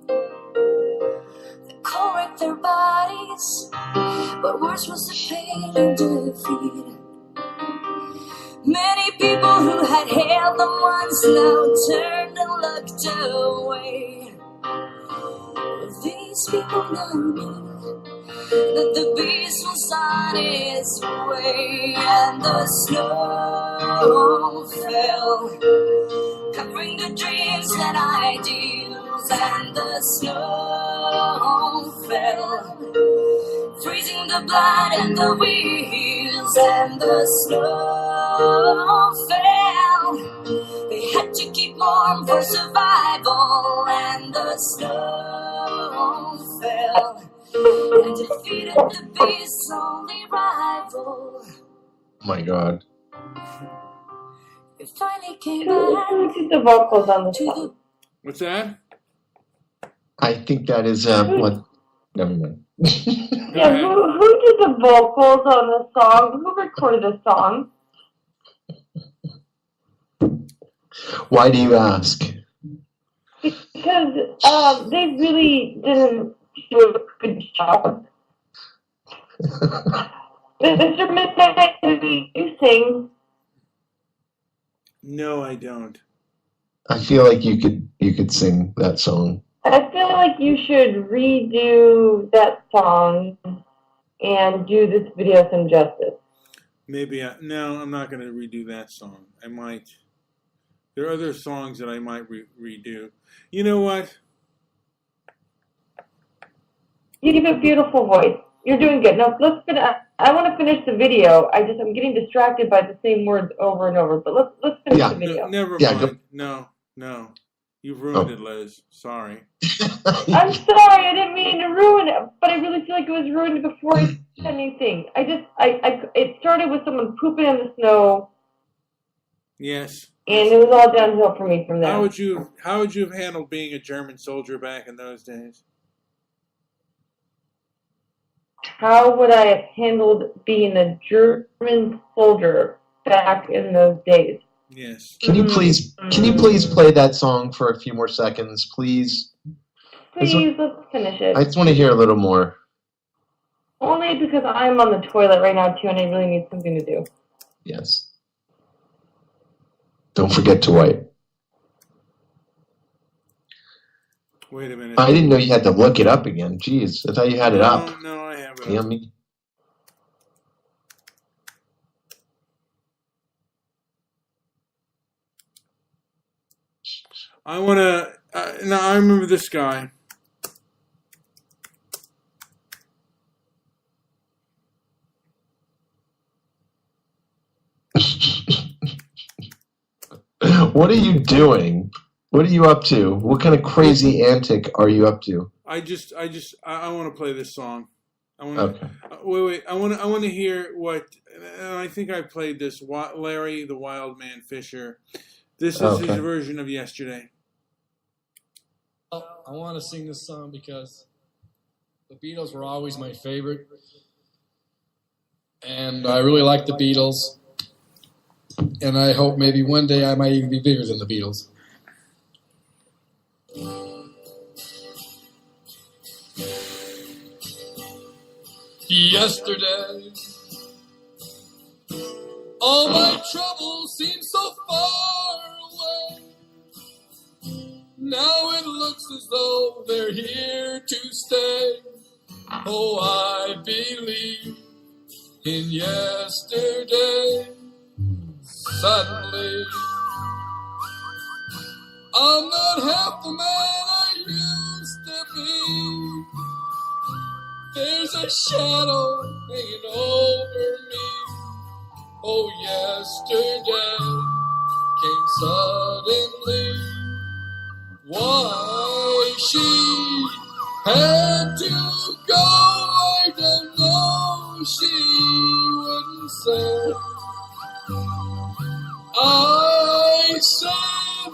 The cold wrecked their bodies, but worse was the pain and defeat. Many people who had hailed them once now turned and looked away. These people now knew that the beast was on its way, and the snow fell, covering the dreams and ideals, and the snow fell, freezing the blood and the wheels, and the snow fell. They had to keep warm for survival, and the snow fell and defeated the beast's only rival. Oh my God. It finally came Who back did the vocals on this to song? What's that? I think that is what. Never mind. Yeah, who did the vocals on the song? Who recorded the song? Why do you ask? Because they really didn't do a good job. Mr. Midnight, you sing? No, I don't. I feel like you could sing that song. I feel like you should redo that song and do this video some justice. Maybe no, I'm not going to redo that song. I might. There are other songs that I might redo. You know what? You have a beautiful voice. You're doing good. Now let's finish. I want to finish the video. I'm getting distracted by the same words over and over. But let's finish the video. Never mind. No. You've ruined it, Liz. Sorry. I'm sorry. I didn't mean to ruin it, but I really feel like it was ruined before I said anything. It started with someone pooping in the snow. Yes. And it was all downhill for me from there. How would you have handled being a German soldier back in those days? How would I have handled being a German soldier back in those days? Yes. Can you please play that song for a few more seconds, please? Please, let's finish it. I just want to hear a little more. Only because I'm on the toilet right now too, and I really need something to do. Yes. Don't forget to wipe. Wait a minute. I didn't know you had to look it up again. Jeez, I thought you had it up. No, I have it. Yummy. I want to. Now I remember this guy. What are you doing? What are you up to? What kind of crazy antic are you up to? I want to play this song. I want Okay. Wait. I want to hear what. I think I played this. Larry the Wild Man Fisher. This is his version of Yesterday. I want to sing this song because the Beatles were always my favorite. And I really like the Beatles. And I hope maybe one day I might even be bigger than the Beatles. Yesterday, all my troubles seem so far away. Now it looks as though they're here to stay. Oh, I believe in yesterday. Suddenly, I'm not half the man I used to be. There's a shadow hanging over me. Oh, yesterday came suddenly. Why she had to go, I don't know. She wouldn't say. I said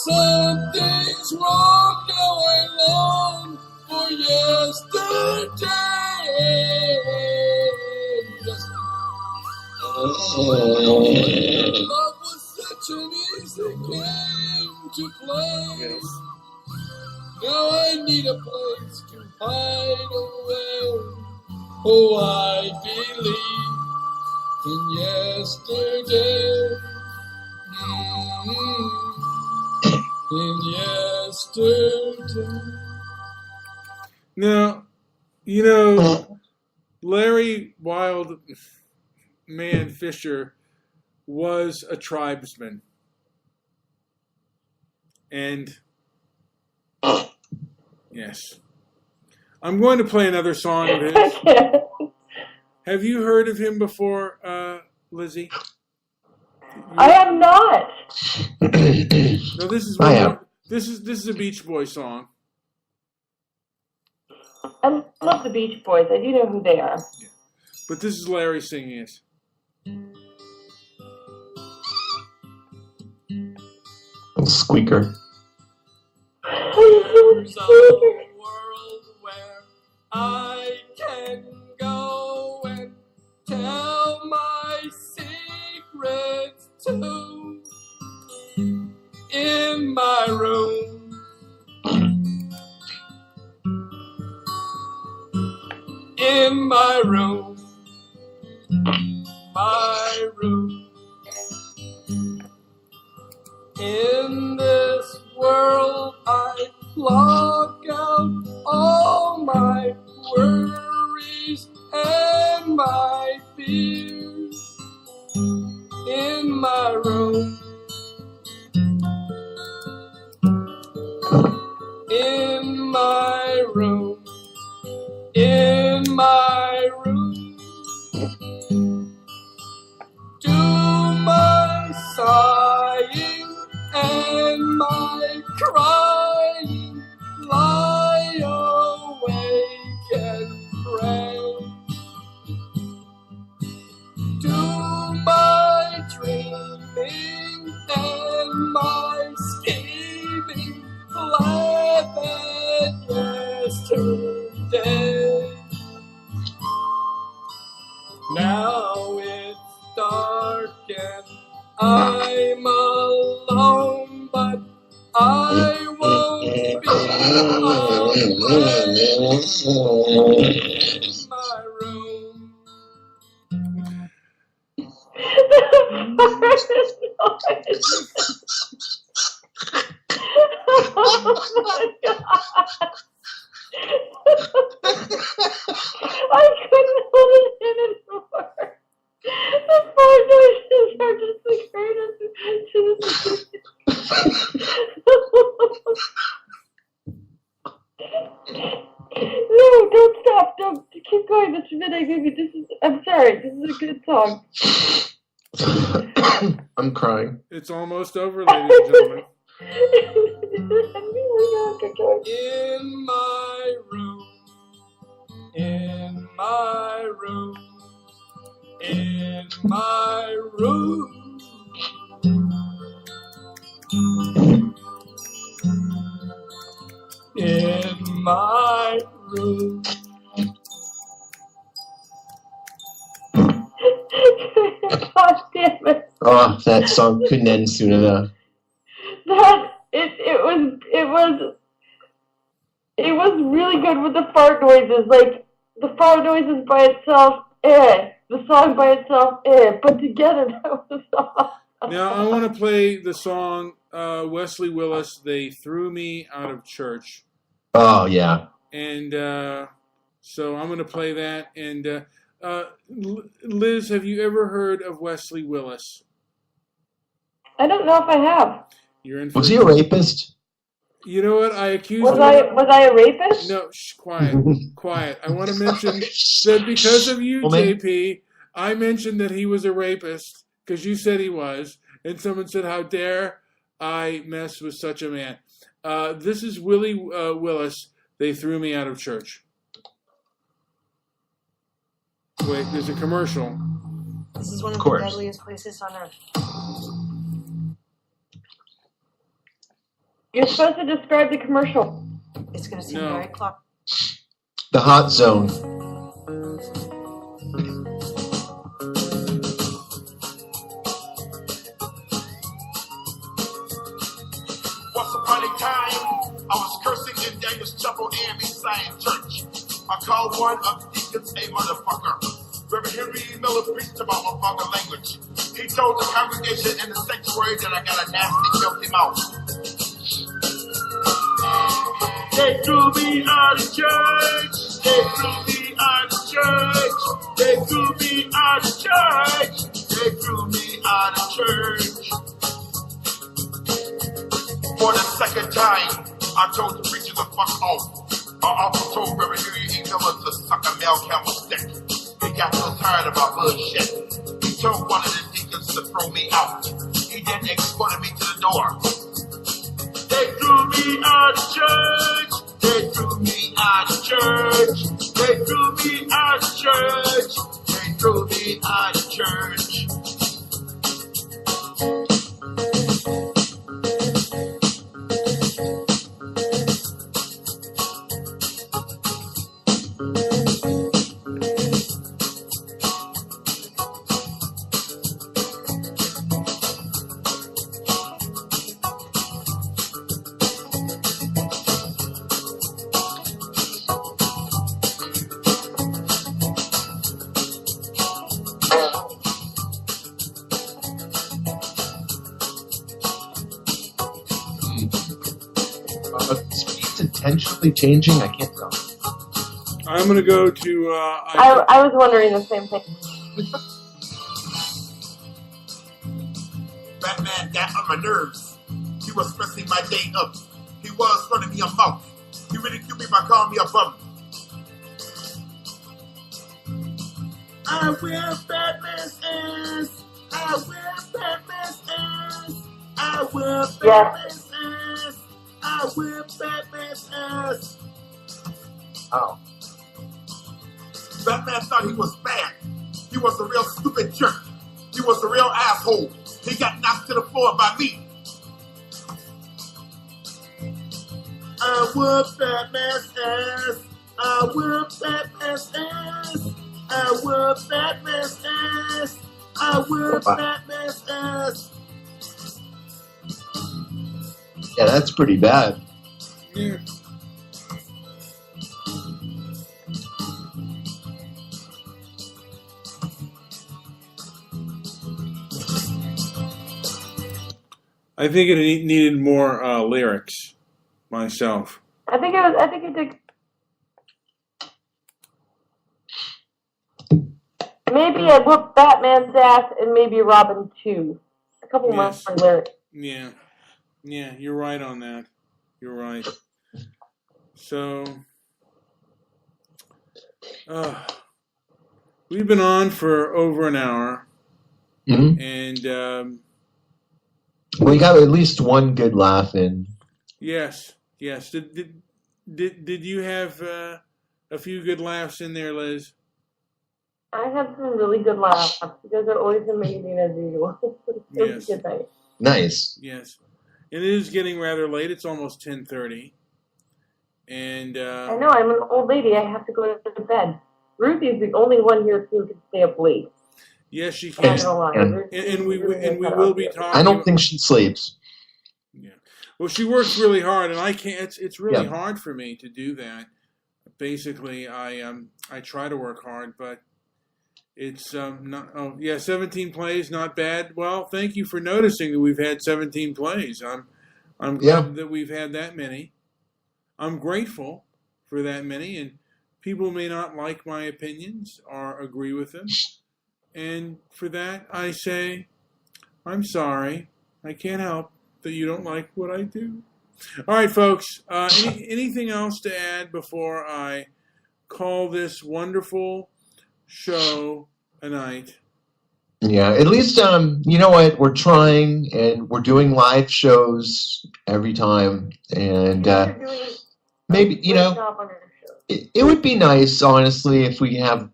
something's wrong. Now I long for yesterday. Love was such an easy game to play. Now I need a place to hide away. Oh, I believe in yesterday. In yesterday. Now, you know, Larry Wildman Fisher was a tribesman. And, yes. I'm going to play another song of his. Have you heard of him before, Lizzie? I have not. No, this is this is a Beach Boy song. I love the Beach Boys. I do know who they are. Yeah. But this is Larry singing it. Squeaker. There's a world where I can go and tell my secrets too. In my room. In my room. My room. In this world I block out all my worries and my fears. In my room. In my room. In my room. Do my sighing and my crying, lie awake and pray. Do my dreaming and my scheming, laugh at yesterday. Now it's dark and I'm alone, but I won't be alone in my room. Oh my God. I couldn't hold it in anymore. The fart noises are just the greatest to No, don't stop. Don't keep going. This minute, baby. I'm sorry. This is a good song. I'm crying. It's almost over, ladies and gentlemen. In my room. In my room. In my room. in my room. Gosh damn it. Oh, that song couldn't end soon enough. It was really good with the fart noises. Like, the fart noises by itself, the song by itself, but together that was awesome. Now I want to play the song Wesley Willis, "They Threw Me Out of Church." Oh, yeah. And so I'm going to play that. And Liz, have you ever heard of Wesley Willis? I don't know if I have. You're in for Was he a rapist? You know what? I accused Was I a rapist? No, quiet. Quiet. I want to mention that because of you, JP, I mentioned that he was a rapist because you said he was. And someone said, how dare I mess with such a man? This is Willie Willis. They threw me out of church. Wait, there's a commercial. This is one of the deadliest places on earth. You're supposed to describe the commercial. It's going to seem very clock. The Hot Zone. Once upon a time, I was cursing in Daniel's chapel and beside church. I called one of the deacons a motherfucker. Reverend Henry Miller preached about my vulgar language. He told the congregation in the sanctuary that I got a nasty, filthy mouth. They threw me out of church. They threw me out of church. They threw me out of church. They threw me out of church. For the second time, I told the preacher to fuck off. I also told Reverend Henry Miller to suck a male camel's dick. He got so tired of my bullshit. He told one of the deacons to throw me out. He then escorted me to the door. They threw me out of church. They threw me out of church. They threw me out of church. They threw me out of church. Intentionally changing? I can't tell. I'm going to go to... I was wondering the same thing. Batman got on my nerves. He was messing my day up. He was running me a mouth. He ridiculed me by calling me a bum. I wear Batman's ass. I wear Batman's ass. I wear Batman's ass. I wear Batman's ass. Oh. Batman thought he was bad. He was a real stupid jerk. He was a real asshole. He got knocked to the floor by me. I wear Batman's ass. I wear Batman's ass. I wear Batman's ass. I wear Batman's ass. Yeah, that's pretty bad. Yeah. I think it needed more lyrics myself. I think it did. Maybe I whooped Batman's ass and maybe Robin too. A couple more lyrics. Yeah. Yeah, you're right on that. You're right. So, we've been on for over an hour. Mm-hmm. And we got at least one good laugh in. Yes. Did you have a few good laughs in there, Liz? I had some really good laughs. You guys are always amazing as usual. It was a good night. Nice. Yes. And it is getting rather late. It's almost 10:30. And I know, I'm an old lady. I have to go to bed. Ruthie's the only one here who can stay up late. yes, she I'm not can. gonna lie. And we will be talking. I don't think she sleeps. Yeah. Well, she works really hard, and I can't. It's really Yeah. hard for me to do that. Basically, I try to work hard, but it's not. Oh, yeah, 17 plays, not bad. Well, thank you for noticing that we've had 17 plays. I'm glad that we've had that many. I'm grateful for that many, and people may not like my opinions or agree with them. And for that, I say, I'm sorry. I can't help that you don't like what I do. All right, folks. Anything else to add before I call this wonderful show a night? Yeah, at least you know what? We're trying, and we're doing live shows every time, and maybe it would be nice, honestly, if we have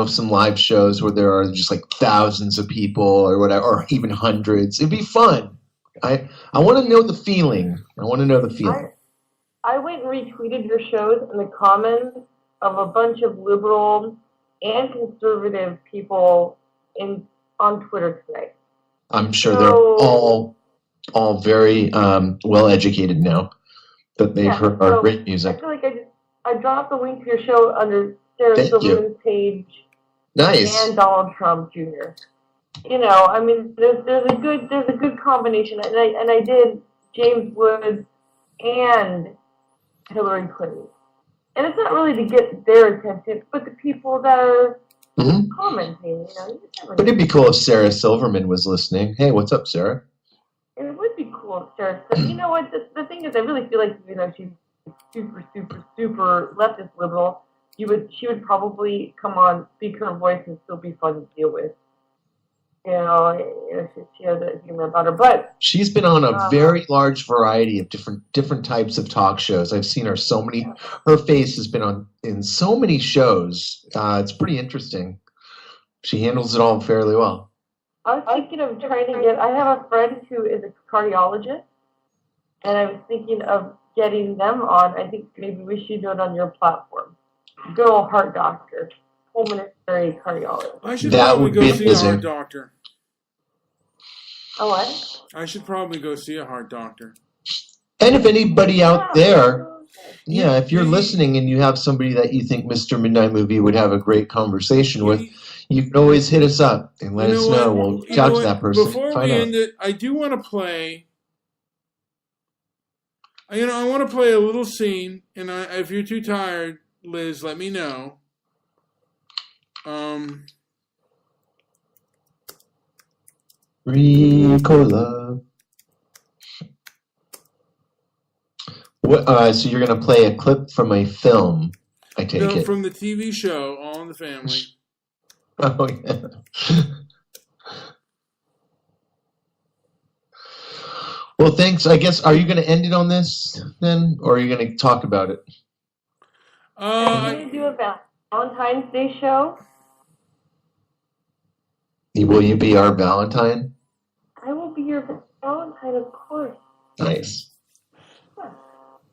some live shows where there are just like thousands of people or whatever, or even hundreds. It'd be fun. I want to know the feeling. I went and retweeted your shows in the comments of a bunch of liberal and conservative people on Twitter today. I'm sure they're all very well educated now, but they've heard our great music. I feel like I dropped the link to your show under Sarah Silverman's page. Nice. And Donald Trump Jr. I mean, there's a good combination, and I did James Woods and Hillary Clinton, and it's not really to get their attention, but the people that are commenting. But it'd be cool if Sarah Silverman was listening. Hey, what's up, Sarah? It would be cool if Sarah. You know what? The thing is, I really feel like she's super leftist liberal. She would probably come on, speak her voice, and still be fun to deal with. She has a humor about her, but she's been on a very large variety of different types of talk shows. I've seen her her face has been in so many shows. It's pretty interesting. She handles it all fairly well. I was thinking of I have a friend who is a cardiologist, and I was thinking of getting them on. I think maybe we should do it on your platform. Good old heart doctor. Pulmonary cardiologist. I should probably go see a heart doctor. A what? I should probably go see a heart doctor. And if anybody out there, if you're listening and you have somebody that you think Mr. Midnight Movie would have a great conversation with, you can always hit us up and let us know. We'll talk to that person. Before we end it, I do want to play. I want to play a little scene, and if you're too tired, Liz, let me know. Ricola. What? So you're going to play a clip from a film, I take it? From the TV show, All in the Family. Oh, yeah. Well, thanks. I guess, are you going to end it on this then, or are you going to talk about it? I'm going to do a Valentine's Day show. Will you be our Valentine? I will be your Valentine, of course. Nice.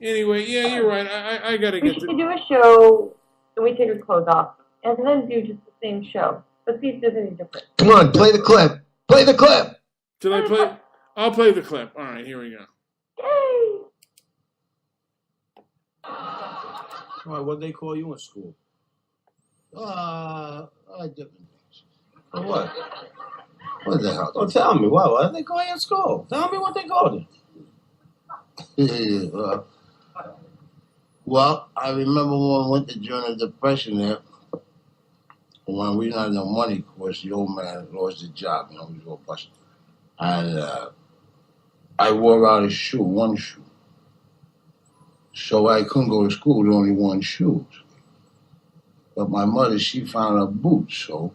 Anyway, yeah, you're right. I got to get to... We should do a show, and we take our clothes off, and then do just the same show. Let's see if there's any difference. Come on, play the clip. Play the clip. Did I play? I'll play the clip. All right, here we go. Yay! Why, what'd they call you in school? Different things. For what? What the hell? Oh, tell me. What did they call you in school? Tell me what they called you. Well, I remember when we went to during the Depression there, when we didn't have no money, of course, the old man lost his job, he was all busted. And I wore out a shoe, one shoe. So I couldn't go to school with only one shoe. But my mother, she found a boot, so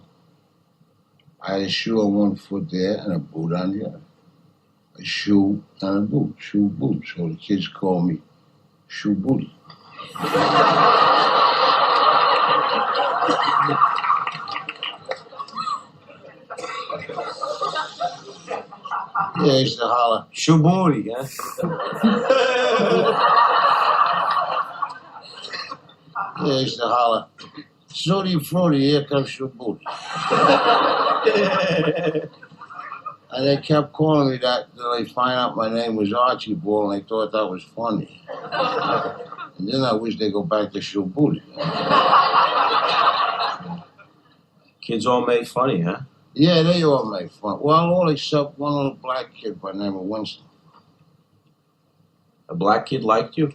I had a shoe on one foot there and a boot on the other. A shoe and a boot, shoe, boot. So the kids call me Shoe Booty. Yeah, I used to holler, Shoe Booty, huh? They used to holler, Snooty Fruity, here comes Shaboody. And they kept calling me that until they find out my name was Archibald, and they thought that was funny. And then I wish they'd go back to Shaboody. Kids all made funny, huh? Yeah, they all made fun. Well, all except one little black kid by the name of Winston. A black kid liked you?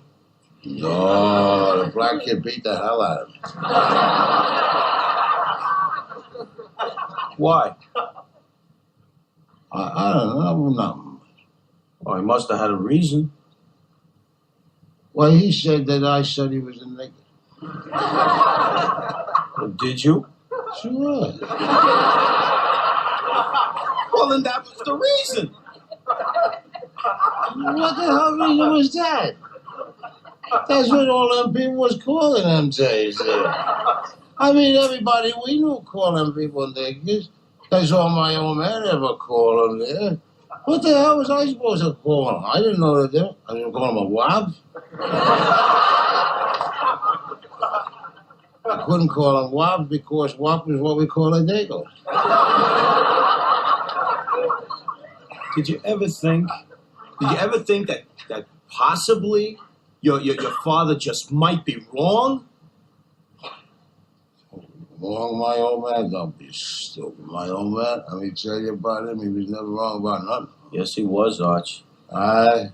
No, the black kid beat the hell out of me. Why? I don't know, nothing. Oh, he must have had a reason. Well, he said that I said he was a nigger. Well, did you? Sure. Well, then that was the reason. What the hell reason was that? That's what all them people was calling them days. I mean, everybody we knew called them people niggers. That's all my old man ever called them there. What the hell was I supposed to call them? I didn't know that. I didn't call them a wop. I couldn't call them wop because wop is what we call a dago. Did you ever think that possibly your father just might be wrong? Wrong, my old man? Don't be stupid. My old man, let me tell you about him. He was never wrong about nothing. Yes, he was, Arch. Aye.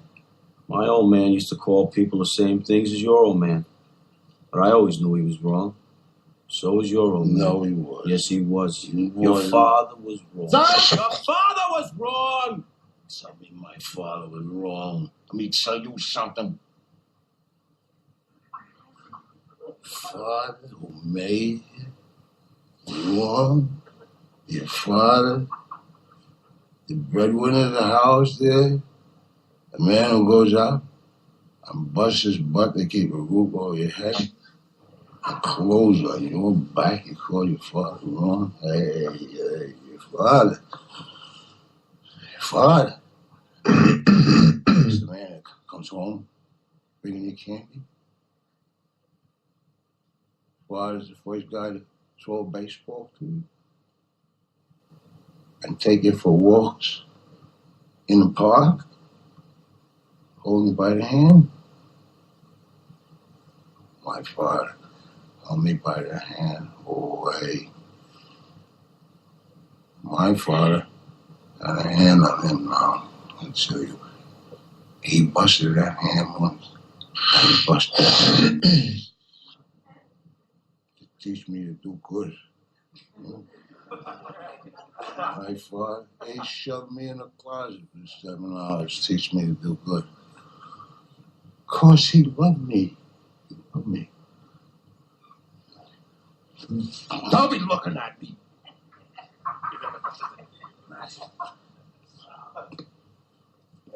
My old man used to call people the same things as your old man. But I always knew he was wrong. So was your old man. No, he was. Yes, he was. He Your wasn't. father was wrong. Son! Your father was wrong! Tell me my father was wrong. Let me tell you something. Father who made you wrong, your father, the breadwinner of the house there, the man who goes out and busts his butt to keep a roof over your head, and clothes on your back, you call your father wrong? Hey, your father. Your father. It's the man that comes home bringing you candy. Father's the first guy to throw a baseball to you and take you for walks in the park, holding you by the hand. My father held me by the hand away. My father got a hand on him now. I tell you, he busted that hand once, and he busted that hand. Teach me to do good. My father, he shoved me in a closet for 7 hours, teach me to do good. 'Cause he loved me. He loved me. Don't be looking at me.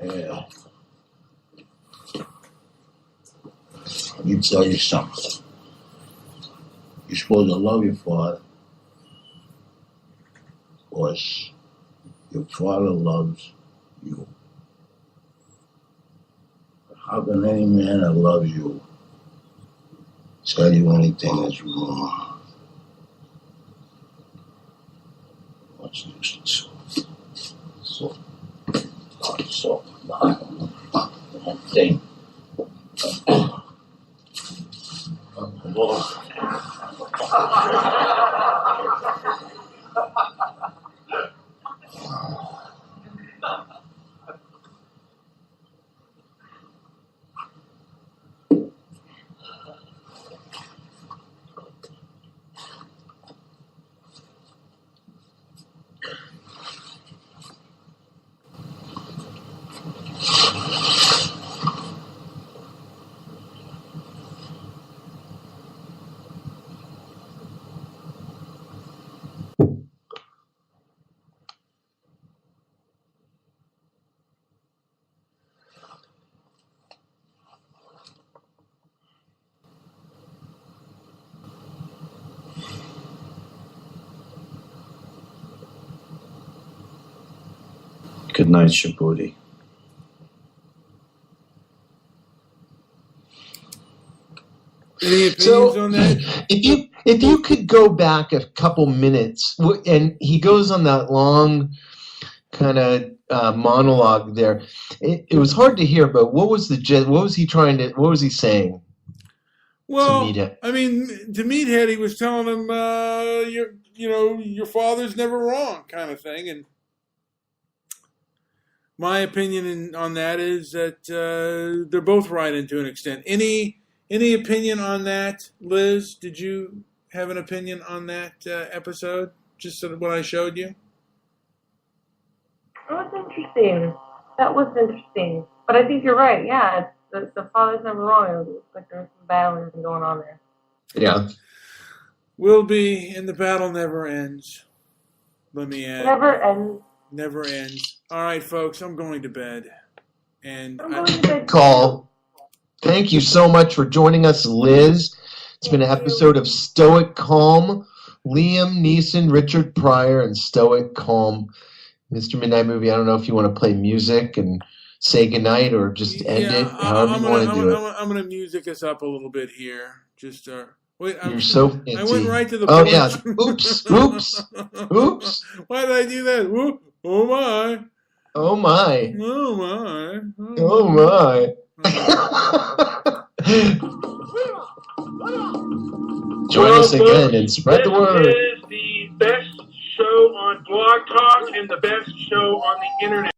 Yeah. Let me tell you something. You're supposed to love your father. Because your father loves you. How can any man that loves you tell you anything that's wrong? What's this? So, that thing. Lord. Good night, Shaboody. Any opinions on that? If you could go back a couple minutes, and he goes on that long kind of monologue there. It was hard to hear, but what was he saying? Well, I mean, to Meathead, he was telling him, your father's never wrong, kind of thing. And my opinion on that is that they're both right to an extent. Any opinion on that, Liz? Did you have an opinion on that episode? Just sort of what I showed you. That was interesting. But I think you're right. Yeah, the father's never wrong. It looks like there's some battling going on there. Yeah. Will be, and the battle never ends. Let me add. Never ends. Never ends. All right, folks, I'm going to bed. And Call. Thank you so much for joining us, Liz. It's been an episode of Stoic Calm. Liam Neeson, Richard Pryor, and Stoic Calm. Mr. Midnight Movie, I don't know if you want to play music and say goodnight or just end it, however you want to do it. I'm going to music us up a little bit here. Just wait. You're so fancy. I went right to the point. Oh, yeah. Oops. Why did I do that? Whoop. Oh, my. Oh, my. Oh, my. Oh, my. Join us again and spread the word. This is the best show on Blog Talk and the best show on the internet.